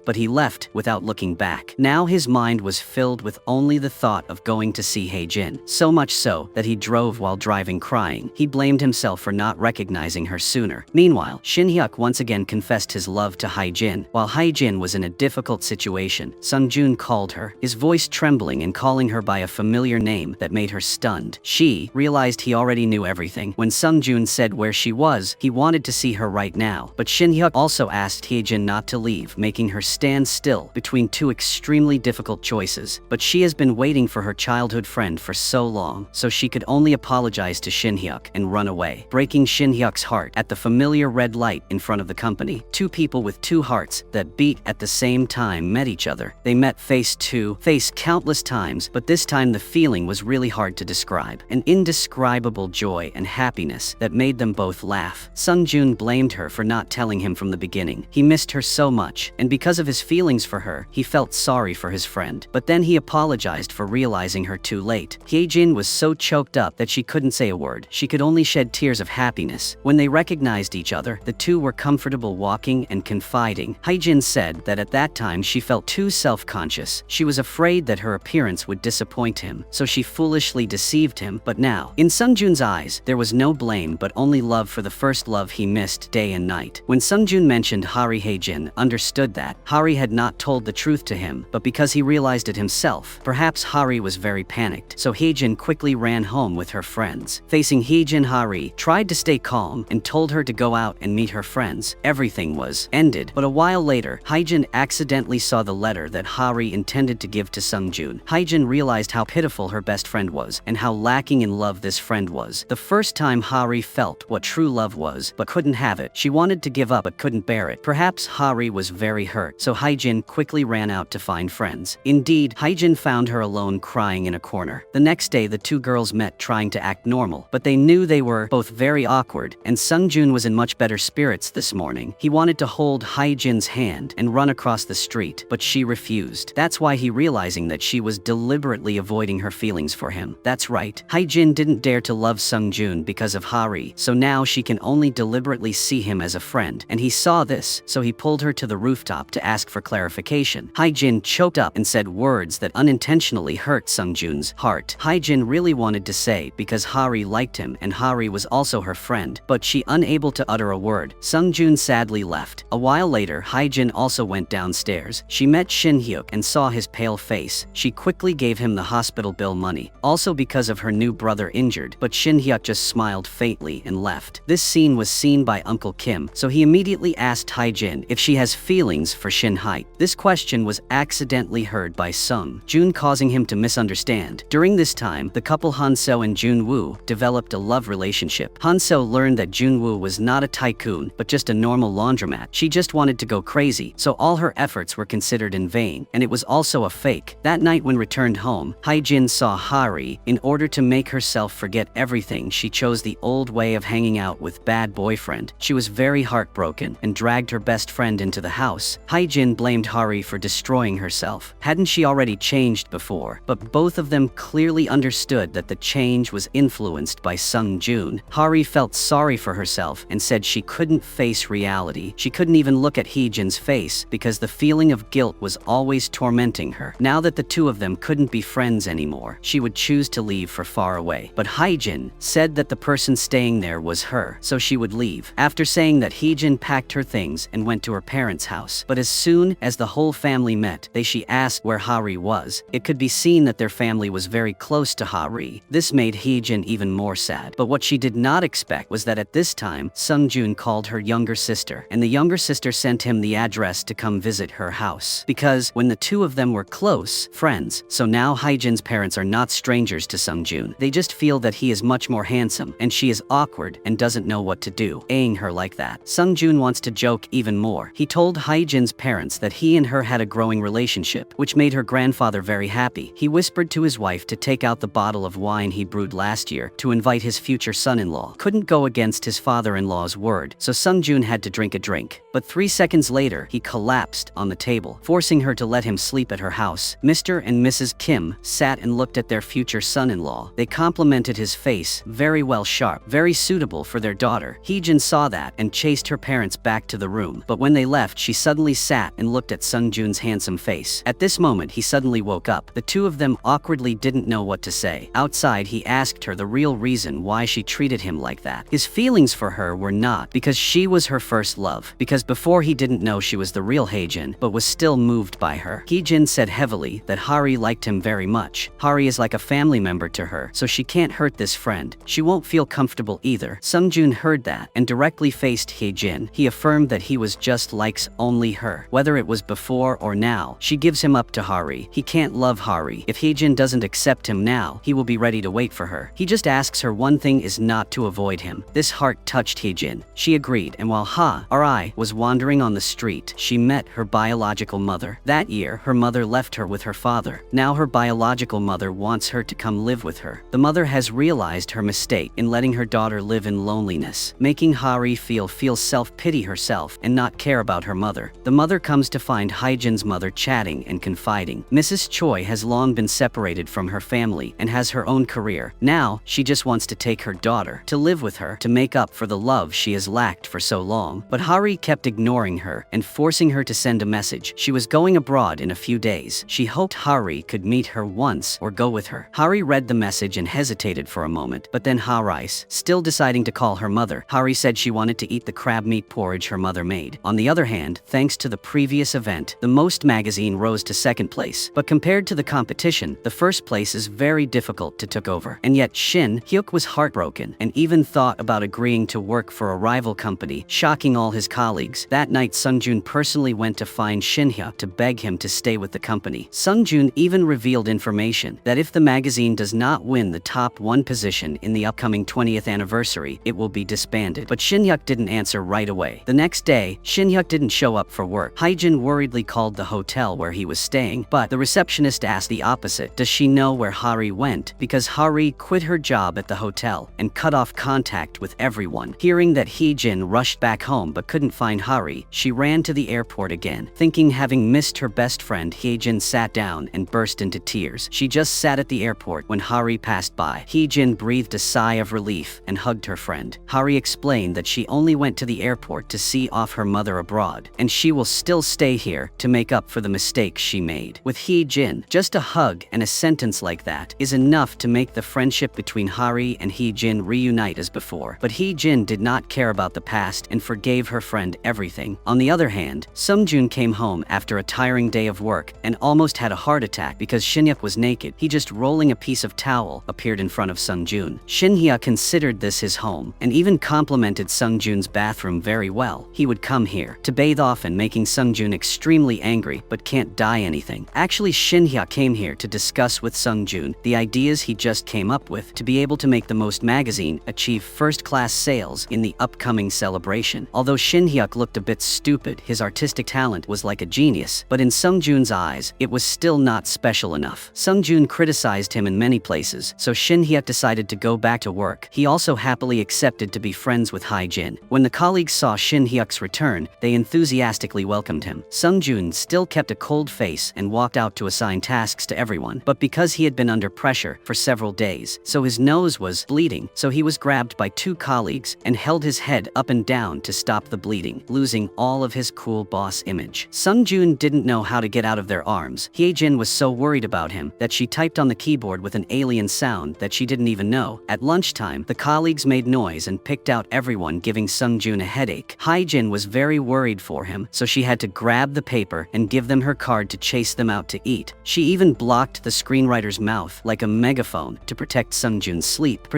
but he left without looking back. Now his mind was filled with only the thought of going to see Hye-jin. So much so that he drove while driving crying. He blamed himself for not not recognizing her sooner. Meanwhile, Shin-hyuk once again confessed his love to Hye-jin. While Hye-jin was in a difficult situation, Sung-joon called her, his voice trembling and calling her by a familiar name that made her stunned. She realized he already knew everything. When Sung-joon said where she was, he wanted to see her right now. But Shin-hyuk also asked Hye-jin not to leave, making her stand still between two extremely difficult choices. But she has been waiting for her childhood friend for so long, so she could only apologize to Shin-hyuk and run away, breaking Shin-hyuk's heart at the familiar red light in front of the company. Two people with two hearts that beat at the same time met each other. They met face to face countless times, but this time the feeling was really hard to describe. An indescribable joy and happiness that made them both laugh. Sung-joon blamed her for not telling him from the beginning. He missed her so much, and because of his feelings for her, he felt sorry for his friend. But then he apologized for realizing her too late. Hye-jin was so choked up that she couldn't say a word. She could only shed tears of happiness. When they recognized each other, the two were comfortable walking and confiding. Hye-jin said that at that time she felt too self-conscious. She was afraid that her appearance would disappoint him, so she foolishly deceived him. But now, in Sung-joon's eyes, there was no blame but only love for the first love he missed day and night. When Sung-joon mentioned Hari, Hye-jin understood that Hari had not told the truth to him, but because he realized it himself. Perhaps Hari was very panicked, so Hye-jin quickly ran home with her friends. Facing Hye-jin, Hari tried to stay calm and told her to go out and meet her friends. Everything was ended, but a while later, Hye-jin accidentally saw the letter that Hari intended to give to Sung-joon. Hye-jin realized how pitiful her best friend was and how lacking in love this friend was. The first time Hari felt what true love was, but couldn't have it. She wanted to give up but couldn't bear it. Perhaps Hari was very hurt, so Hye-jin quickly ran out to find friends. Indeed, Hye-jin found her alone crying in a corner. The next day, the two girls met trying to act normal, but they knew they were both very awkward, and Sung-joon was in much better spirits this morning. He wanted to hold Hye-jin's hand and run across the street, but she refused. That's why he realizing that she was deliberately avoiding her feelings for him. That's right, Hye-jin didn't dare to love Sung-joon because of Hari, so now she can only deliberately see him as a friend, and he saw this, so he pulled her to the rooftop to ask for clarification. Hye-jin choked up and said words that unintentionally hurt Sung-joon's heart. Hye-jin really wanted to say because Hari liked him and Hari was also her friend, but she unable to utter a word. Sung-joon sadly left. A while later, Hye-jin also went downstairs. She met Shin-hyuk and saw his pale face. She quickly gave him the hospital bill money, also because of her new brother injured, but Shin-hyuk just smiled faintly and left. This scene was seen by Uncle Kim, so he immediately asked Hye-jin if she has feelings for Shin-hyuk. This question was accidentally heard by Sung-joon, causing him to misunderstand. During this time, the couple Han-so and Jun-woo developed a love relationship. Han-so learned that Jun-woo was not a tycoon, but just a normal laundromat. She just wanted to go crazy, so all her efforts were considered in vain, and it was also a fake. That night when returned home, Hye-jin saw Hari. In order to make herself forget everything, she chose the old way of hanging out with bad boyfriend. She was very heartbroken and dragged her best friend into the house. Hye-jin blamed Hari for destroying herself. Hadn't she already changed before? But both of them clearly understood that the change was influenced by Sung-joon. Hari felt sorry for herself and said she couldn't face reality. She couldn't even look at Hye-jin's face because the feeling of guilt was always tormenting her. Now that the two of them couldn't be friends anymore, she would choose to leave for far away. But Hye-jin said that the person staying there was her, so she would leave. After saying that, Hye-jin packed her things and went to her parents' house. But as soon as the whole family met, she asked where Hari was. It could be seen that their family was very close to Hari. This made Hye-jin even more sad. But what she did not expect was that at this time, Sung-joon called her younger sister, and the younger sister sent him the address to come visit her house. Because when the two of them were close friends, so now Hye-jin's parents are not strangers to Sung-joon. They just feel that he is much more handsome, and she is awkward and doesn't know what to do, aying her like that. Sung-joon wants to joke even more. He told Hye-jin's parents that he and her had a growing relationship, which made her grandfather very happy. He whispered to his wife to take out the bottle of wine he brewed last year to invite his future son-in-law. Couldn't go against his father-in-law's word, so Sung-joon had to drink a drink. But 3 seconds later, he collapsed on the table, forcing her to let him sleep at her house. Mr. and Mrs. Kim sat and looked at their future son-in-law. They complimented his face, very well sharp, very suitable for their daughter. Hye-jin saw that and chased her parents back to the room. But when they left, she suddenly sat and looked at Sung-joon's handsome face. At this moment, he suddenly woke up. The two of them awkwardly didn't know what to say. Outside, he asked her the real reason why she treated him like that. His feelings for her were not because she was her first love, because before he didn't know she was the real Hye-jin, but was still moved by her. Hye-jin said heavily that Hari liked him very much. Hari is like a family member to her, so she can't hurt this friend. She won't feel comfortable either. Sung-joon heard that and directly faced Hye-jin. He affirmed that he was just likes only her. Whether it was before or now, she gives him up to Hari. He can't love Hari. If Hye-jin doesn't accept him now, he will be ready to wait for her. He just asks her one thing is not to avoid him. This heart touched Hye-jin. She agreed, and while Hari was wandering on the street, she met her biological mother. That year, her mother left her with her father. Now her biological mother wants her to come live with her. The mother has realized her mistake in letting her daughter live in loneliness, making Hari feel self-pity herself and not care about her mother. The mother comes to find Hye-jin's mother chatting and confiding. Mrs. Choi has long been separated from her family and has her own career. Now, she just wants to take her daughter to live with her to make up for the love she has lacked for so long. But Hari kept ignoring her and forcing her to send a message. She was going abroad in a few days. She hoped Hari could meet her once or go with her. Hari read the message and hesitated for a moment, but then Hari, still deciding to call her mother. Hari said she wanted to eat the crab meat porridge her mother made. On the other hand, thanks to the previous event, the Most magazine rose to second place. But compared to the competition, the first place is very difficult to take over. And yet Shin-hyuk was heartbroken and even thought about agreeing to work for a rival company, shocking all his colleagues. That night, Sung-joon personally went to find Shin-hyuk to beg him to stay with the company. Sung-joon even revealed information that if the magazine does not win the top 1 position in the upcoming 20th anniversary, it will be disbanded. But Shin-hyuk didn't answer right away. The next day, Shin-hyuk didn't show up for work. Hye-jin worriedly called the hotel where he was staying, but the receptionist asked the opposite. Does she know where Hari went? Because Hari quit her job at the hotel and cut off contact with everyone. Hearing that Hye-jin rushed back home but couldn't find Hari, she ran to the airport again. Thinking having missed her best friend, Hye-jin sat down and burst into tears. She just sat at the airport when Hari passed by. Hye-jin breathed a sigh of relief and hugged her friend. Hari explained that she only went to the airport to see off her mother abroad, and she will still stay here to make up for the mistakes she made. With Hye-jin, just a hug and a sentence like that is enough to make the friendship between Hari and Hye-jin reunite as before. But Hye-jin did not care about the past and forgave her friend everything. On the other hand, Sung-joon came home after a tiring day of work and almost had a heart attack because Shin-hyuk was naked. He just rolling a piece of towel appeared in front of Sung-joon. Shin-hyuk considered this his home and even complimented Sung-joon's bathroom very well. He would come here to bathe often, making Sung-joon extremely angry but can't die anything. Actually, Shin-hyuk came here to discuss with Sung-joon the ideas he just came up with to be able to make the Most magazine achieve first-class sales in the upcoming celebration. Although Shin-hyuk looked a bit stupid, his artistic talent was like a genius, but in Sung-joon's eyes, it was still not special enough. Sung-joon criticized him in many places, so Shin-hyuk decided to go back to work. He also happily accepted to be friends with Hye-jin. When the colleagues saw Shin-hyuk's return, they enthusiastically welcomed him. Sung-joon still kept a cold face and walked out to assign tasks to everyone, but because he had been under pressure for several days, so his nose was bleeding, so he was grabbed by 2 colleagues and held his head up and down to stop the bleeding, losing all of his cool boss image. Sung-joon didn't know how to get out of their arms. Hye-jin was so worried about him that she typed on the keyboard with an alien sound that she didn't even know. At lunchtime, the colleagues made noise and picked out everyone, giving Sung-joon a headache. Hye-jin was very worried for him, so she had to grab the paper and give them her card to chase them out to eat. She even blocked the screenwriter's mouth like a megaphone to protect Sung-joon's sleep.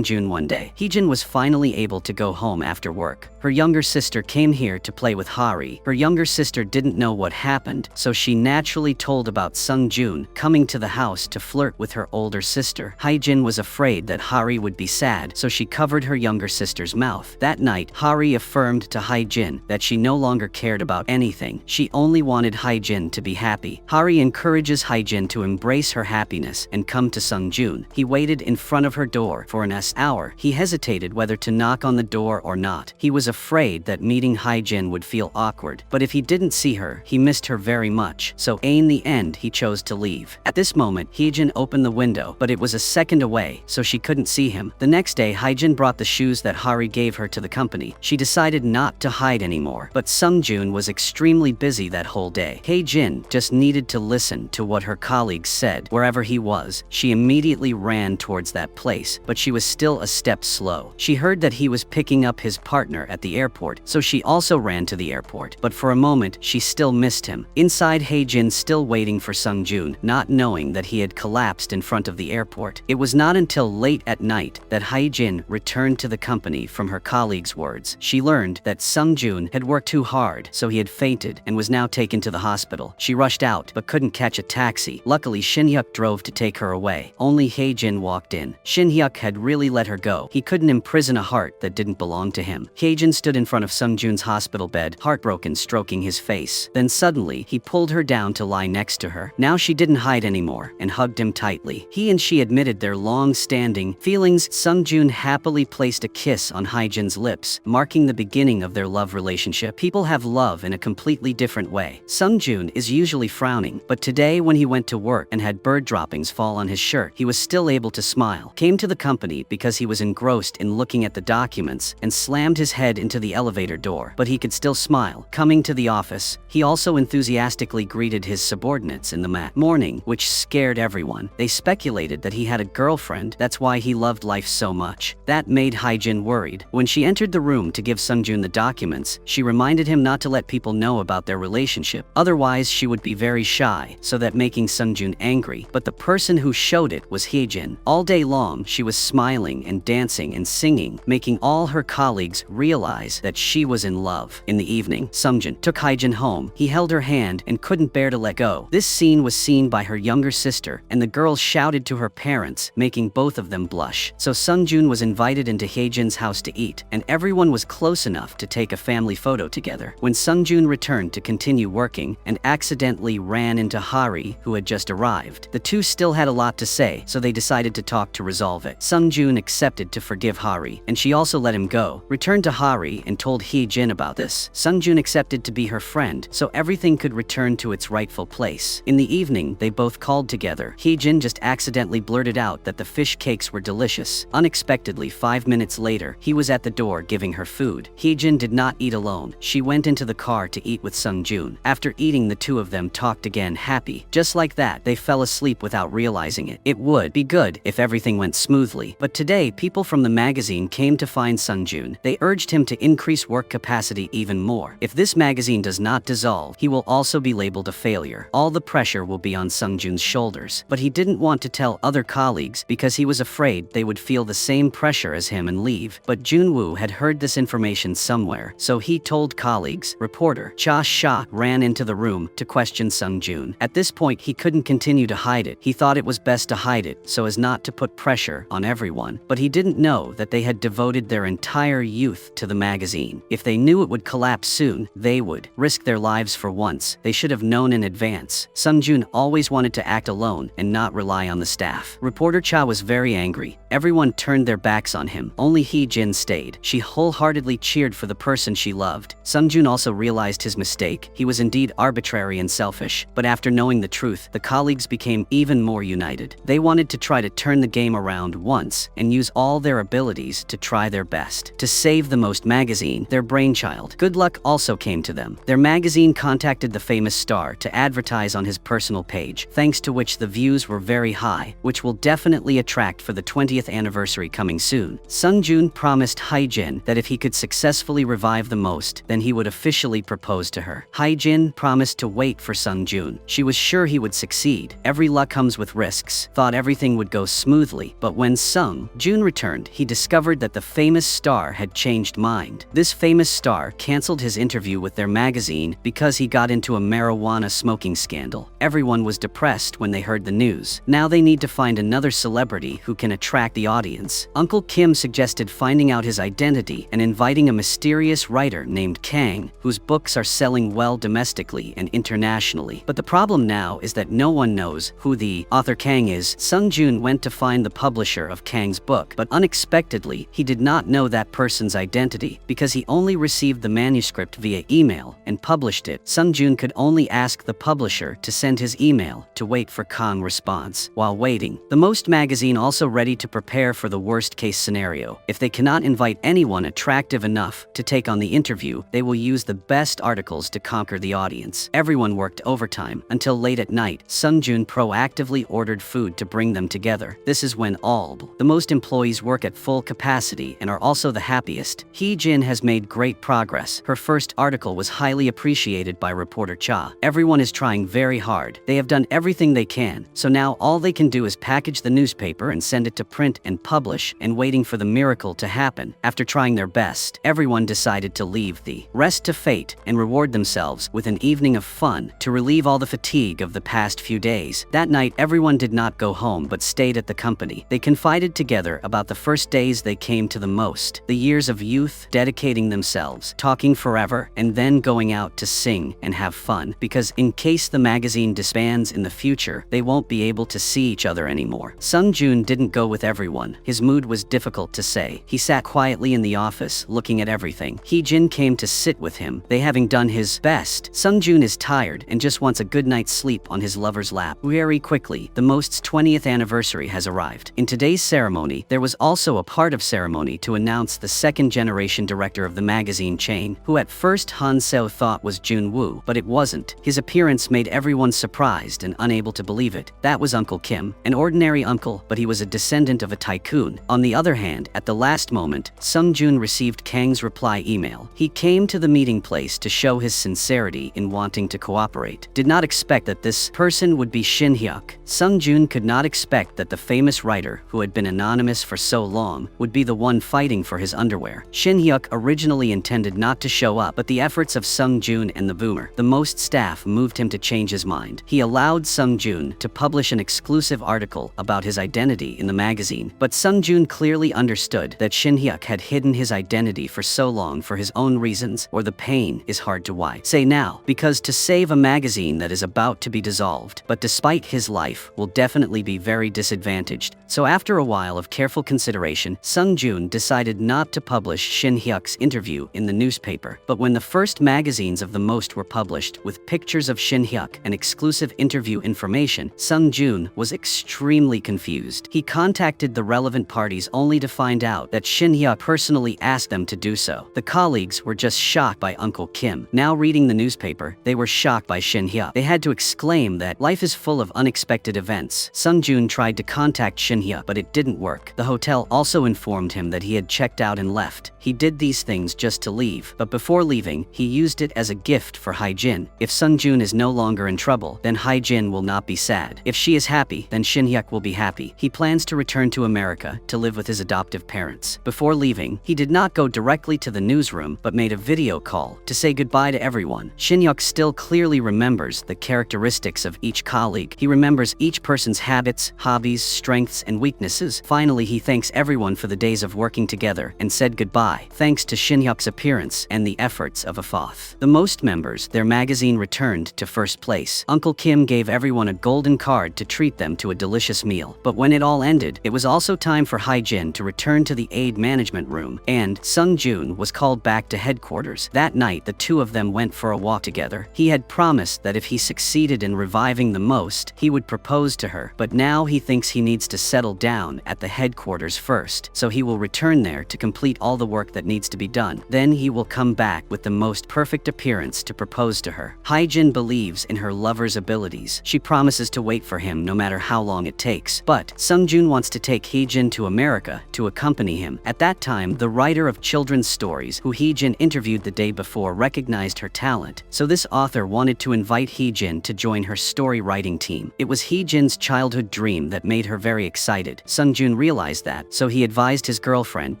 One day, Hye-jin was finally able to go home after work. Her younger sister came here to play with Hari. Her younger sister didn't know what happened, so she naturally told about Sung-joon coming to the house to flirt with her older sister. Hye-jin was afraid that Hari would be sad, so she covered her younger sister's mouth. That night, Hari affirmed to Hye-jin that she no longer cared about anything. She only wanted Hye-jin to be happy. Hari encourages Hye-jin to embrace her happiness and come to Sung-joon. He waited in front of her door for an hour. He hesitated whether to knock on the door or not. He was afraid that meeting Hye-jin would feel awkward, but if he didn't see her, he missed her very much, so in the end he chose to leave. At this moment, Hye-jin opened the window, but it was a second away, so she couldn't see him. The next day, Hye-jin brought the shoes that Hari gave her to the company. She decided not to hide anymore, but Sung-joon was extremely busy that whole day. Hye-jin just needed to listen to what her colleagues said. Wherever he was, she immediately ran towards that place, but she was still a step steps slow. She heard that he was picking up his partner at the airport, so she also ran to the airport. But for a moment, she still missed him. Inside, Hye-jin still waiting for Sung-joon, not knowing that he had collapsed in front of the airport. It was not until late at night that Hye-jin returned to the company from her colleague's words. She learned that Sung-joon had worked too hard, so he had fainted and was now taken to the hospital. She rushed out, but couldn't catch a taxi. Luckily, Shin-hyuk drove to take her away. Only Hye-jin walked in. Shin-hyuk had really let her go. He couldn't imprison a heart that didn't belong to him. Hye-jin stood in front of Sung-joon's hospital bed, heartbroken, stroking his face. Then suddenly, he pulled her down to lie next to her. Now she didn't hide anymore and hugged him tightly. He and she admitted their long-standing feelings. Sung-joon happily placed a kiss on Hye-jin's lips, marking the beginning of their love relationship. People have love in a completely different way. Sung-joon is usually frowning, but today when he went to work and had bird droppings fall on his shirt, he was still able to smile. Came to the company because he was engrossed in looking at the documents and slammed his head into the elevator door, but he could still smile. Coming to the office, he also enthusiastically greeted his subordinates in the morning, which scared everyone. They speculated that he had a girlfriend, that's why he loved life so much. That made Hye-jin worried. When she entered the room to give Sung-joon the documents, she reminded him not to let people know about their relationship, otherwise she would be very shy, so that making Sung-joon angry. But the person who showed it was Hye-jin. All day long, she was smiling and dancing and singing, making all her colleagues realize that she was in love. In the evening, Sung-joon took Hye-jin home. He held her hand and couldn't bear to let go. This scene was seen by her younger sister, and the girls shouted to her parents, making both of them blush. So Sung-joon was invited into Hye-jin's house to eat, and everyone was close enough to take a family photo together. When Sung-joon returned to continue working and accidentally ran into Hari, who had just arrived, the two still had a lot to say, so they decided to talk to resolve it. Sung-joon accepted to forgive Hari, and she also let him go, returned to Hari and told Hye-jin about this. Sung-joon accepted to be her friend, so everything could return to its rightful place. In the evening, they both called together. Hye-jin just accidentally blurted out that the fish cakes were delicious. Unexpectedly, 5 minutes later, he was at the door giving her food. Hye-jin did not eat alone. She went into the car to eat with Sung-joon. After eating, the two of them talked again, happy. Just like that, they fell asleep without realizing it. It would be good if everything went smoothly. But today, people from the magazine came to find Sung-joon. They urged him to increase work capacity even more. If this magazine does not dissolve, he will also be labeled a failure. All the pressure will be on Sung-joon's shoulders. But he didn't want to tell other colleagues because he was afraid they would feel the same pressure as him and leave. But Jun-woo had heard this information somewhere, so he told colleagues. Reporter Cha Sha ran into the room to question Sung-joon. At this point, he couldn't continue to hide it. He thought it was best to hide it so as not to put pressure on everyone. But he didn't know that they had devoted their entire youth to the magazine. If they knew it would collapse soon, they would risk their lives for once. They should have known in advance. Sung-joon always wanted to act alone and not rely on the staff. Reporter Cha was very angry. Everyone turned their backs on him. Only Hye-jin stayed. She wholeheartedly cheered for the person she loved. Sung-joon also realized his mistake. He was indeed arbitrary and selfish. But after knowing the truth, the colleagues became even more united. They wanted to try to turn the game around once and use all their abilities to try their best to save the Most magazine, their brainchild. Good luck also came to them. Their magazine contacted the famous star to advertise on his personal page, thanks to which the views were very high, which will definitely attract for the 20th anniversary coming soon. Sung-joon promised Hye-jin that if he could successfully revive the Most, then he would officially propose to her. Hye-jin promised to wait for Sung-joon. She was sure he would succeed. Every luck comes with risks. Thought everything would go smoothly, but when Sung-joon returned, he discovered that the famous star had changed mind. This famous star canceled his interview with their magazine because he got into a marijuana smoking scandal. Everyone was depressed when they heard the news. Now they need to find another celebrity who can attract the audience. Uncle Kim suggested finding out his identity and inviting a mysterious writer named Kang, whose books are selling well domestically and internationally. But the problem now is that no one knows who the author Kang is. Sung-joon went to find the publisher of Kang's book, but unexpectedly, he did not know that person's identity because he only received the manuscript via email and published it. Sung-joon could only ask the publisher to send his email to wait for Kang's response. While waiting, the Most magazine also ready to prepare for the worst-case scenario. If they cannot invite anyone attractive enough to take on the interview, they will use the best articles to conquer the audience. Everyone worked overtime until late at night. Sung-joon proactively ordered food to bring them together. This is when all the Most employees work at full capacity and are also the happiest. Hye-jin has made great progress. Her first article was highly appreciated by reporter Cha. Everyone is trying very hard. They have done everything they can, so now all they can do is package the newspaper and send it to print and publish, and waiting for the miracle to happen. After trying their best, everyone decided to leave the rest to fate and reward themselves with an evening of fun to relieve all the fatigue of the past few days. That night, everyone did not go home but stayed at the company. They confided together about the first days they came to the most, the years of youth, dedicating themselves, talking forever, and then going out to sing and have fun, because in case the magazine disbands in the future, they won't be able to see each other anymore. Sung-joon didn't go with everyone. His mood was difficult to say. He sat quietly in the office, looking at everything. Hye-jin came to sit with him, they having done his best. Sung-joon is tired and just wants a good night's sleep on his lover's lap. Very quickly, the most's 20th anniversary has arrived. In today's ceremony, there was also a part of ceremony to announce the second-generation director of the magazine chain, who at first Han Seo thought was Jun-woo, but it wasn't. His appearance made everyone surprised and unable to believe it. That was Uncle Kim, an ordinary uncle, but he was a descendant of a tycoon. On the other hand, at the last moment, Sung-joon received Kang's reply email. He came to the meeting place to show his sincerity in wanting to cooperate. Did not expect that this person would be Shin-hyuk. Sung-joon could not expect that the famous writer, who had been anonymous for so long, would be the one fighting for his underwear. Shin-hyuk originally intended not to show up, but the efforts of Sung-joon and the boomer, the most staff, moved him to change his mind. He allowed Sung-joon to publish an exclusive article about his identity in the magazine, but Sung-joon clearly understood that Shin-hyuk had hidden his identity for so long for his own reasons, or the pain is hard to say now, because to save a magazine that is about to be dissolved, but despite his life, will definitely be very disadvantaged. So after a while of careful consideration, Sung-joon decided not to publish Shin-hyuk's interview in the newspaper. But when the first magazines of the most were published with pictures of Shin-hyuk and exclusive interview information, Sung-joon was extremely confused. He contacted the relevant parties only to find out that Shin-hyuk personally asked them to do so. The colleagues were just shocked by Uncle Kim. Now reading the newspaper, they were shocked by Shin-hyuk. They had to exclaim that life is full of unexpected events. Sung-joon tried to contact Shin-hyuk, but it didn't work. The hotel also informed him that he had checked out and left. He did these things just to leave, but before leaving, he used it as a gift for Hye-jin. If Sung-joon is no longer in trouble, then Hye-jin will not be sad. If she is happy, then Shin-hyuk will be happy. He plans to return to America to live with his adoptive parents. Before leaving, he did not go directly to the newsroom, but made a video call to say goodbye to everyone. Shin-hyuk still clearly remembers the characteristics of each colleague. He remembers each person's habits, hobbies, strengths, and weaknesses. Finally, he thanks everyone for the days of working together and said goodbye, thanks to Shin-hyuk's appearance and the efforts of a foth. The most members, their magazine returned to first place. Uncle Kim gave everyone a golden card to treat them to a delicious meal. But when it all ended, it was also time for Hye-jin to return to the aid management room, and Sung-joon was called back to headquarters. That night, the two of them went for a walk together. He had promised that if he succeeded in reviving the most, he would propose to her, but now he thinks he needs to settle down at the headquarters first, so he will return there to complete all the work that needs to be done. Then he will come back with the most perfect appearance to propose to her. Hye-jin believes in her lover's abilities. She promises to wait for him no matter how long it takes. But Sung-joon wants to take Hye-jin to America to accompany him. At that time, the writer of children's stories, who Hye-jin interviewed the day before, recognized her talent. So this author wanted to invite Hye-jin to join her story writing team. It was Hye-jin's childhood dream that made her very excited. Sung-joon realized that, so he advised his girlfriend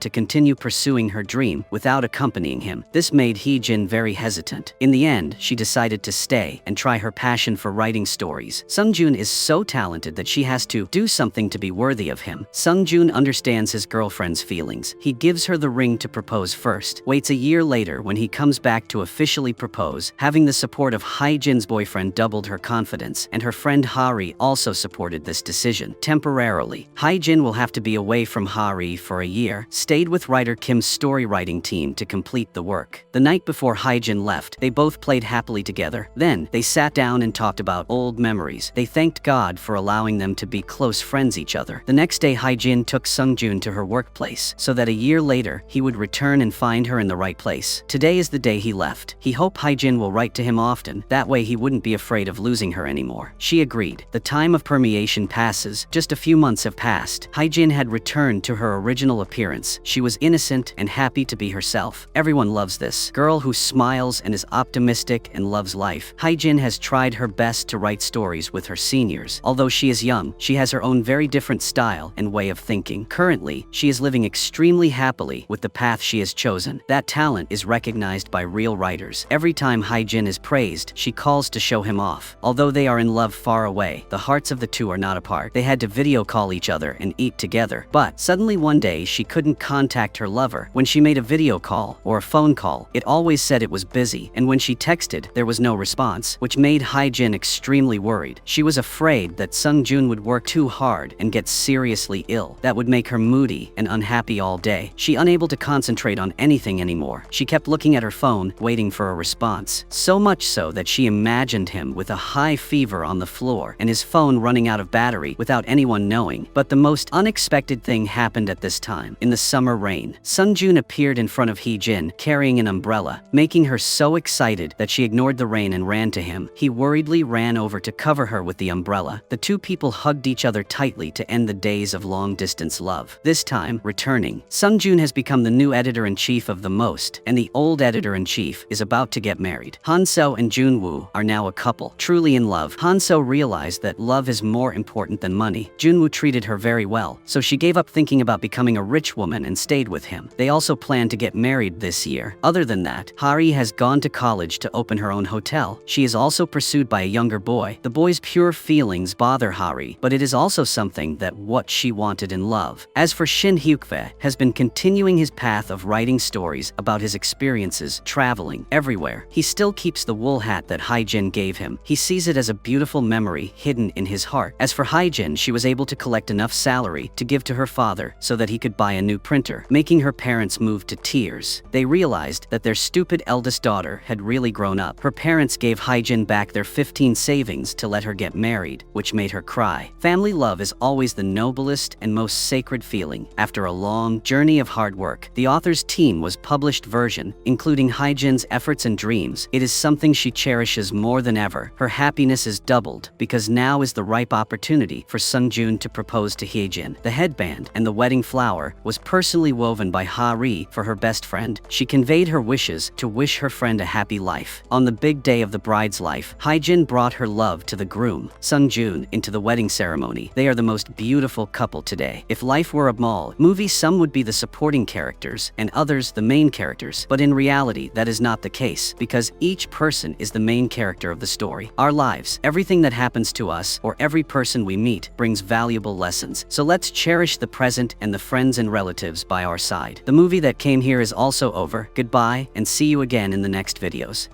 to continue pursuing her dream without accompanying him. This made Hye-jin very hesitant. In the end, she decided to stay and try her passion for writing stories. Sung-joon is so talented that she has to do something to be worthy of him. Sung-joon understands his girlfriend's feelings. He gives her the ring to propose first, waits a year later when he comes back to officially propose. Having the support of Hye-jin's boyfriend doubled her confidence, and her friend Hari also supported this decision. Temporarily, Hye-jin will have to be away from Hari for a year, stayed with writer Kim's story writing team to complete the work. The night before Hye-jin left, they both played happily together. Then, they sat down and talked about old memories. They thanked God for allowing them to be close friends each other. The next day, Hye-jin took Sung-joon to her workplace, so that a year later, he would return and find her in the right place. Today is the day he left. He hoped Hye-jin will write to him often, that way he wouldn't be afraid of losing her anymore. She agreed. The time of permeation passes. Just a few months have passed. Hye-jin had returned returned to her original appearance. She was innocent and happy to be herself. Everyone loves this girl who smiles and is optimistic and loves life. Hye-jin has tried her best to write stories with her seniors. Although she is young, she has her own very different style and way of thinking. Currently, she is living extremely happily with the path she has chosen. That talent is recognized by real writers. Every time Hye-jin is praised, she calls to show him off. Although they are in love far away, the hearts of the two are not apart. They had to video call each other and eat together. But suddenly one day she couldn't contact her lover. When she made a video call or a phone call, it always said it was busy, and when she texted, there was no response, which made Hye-jin extremely worried. She was afraid that Sung-joon would work too hard and get seriously ill. That would make her moody and unhappy all day. She unable to concentrate on anything anymore. She kept looking at her phone, waiting for a response. So much so that she imagined him with a high fever on the floor and his phone running out of battery without anyone knowing. But the most unexpected thing happened at this time. In the summer rain, Sung-joon appeared in front of Hye-jin carrying an umbrella, making her so excited that she ignored the rain and ran to him. He worriedly ran over to cover her with the umbrella. The two people hugged each other tightly to end the days of long-distance love. This time, returning, Sung-joon has become the new editor-in-chief of The Most, and the old editor-in-chief is about to get married. Han-so and Jun-woo are now a couple, truly in love. Han-so realized that love is more important than money. Jun-woo treated her very well, so she gave up thinking about becoming a rich woman and stayed with him. They also plan to get married this year. Other than that, Hari has gone to college to open her own hotel. She is also pursued by a younger boy. The boy's pure feelings bother Hari, but it is also something that what she wanted in love. As for Shin-hyuk, has been continuing his path of writing stories about his experiences traveling everywhere. He still keeps the wool hat that Hye-jin gave him. He sees it as a beautiful memory hidden in his heart. As for Hye-jin, she was able to collect enough salary to give to her father so that he could buy a new printer, making her parents move to tears. They realized that their stupid eldest daughter had really grown up. Her parents gave Hye-jin back their 15 savings to let her get married, which made her cry. Family love is always the noblest and most sacred feeling. After a long journey of hard work, the author's team was published version, including Hye-jin's efforts and dreams. It is something she cherishes more than ever. Her happiness is doubled because now is the ripe opportunity for Sung-joon to propose to Hye-jin. The headband and the wedding flower was personally woven by Hari for her best friend. She conveyed her wishes to wish her friend a happy life. On the big day of the bride's life, Hye-jin brought her love to the groom, Sung-joon, into the wedding ceremony. They are the most beautiful couple today. If life were a mall movie, some would be the supporting characters and others the main characters. But in reality, that is not the case, because each person is the main character of the story. Our lives, everything that happens to us, or every person we meet, brings valuable lessons. So let's cherish the present and the friends and relatives by our side. The movie that came here is also over. Goodbye, and see you again in the next videos.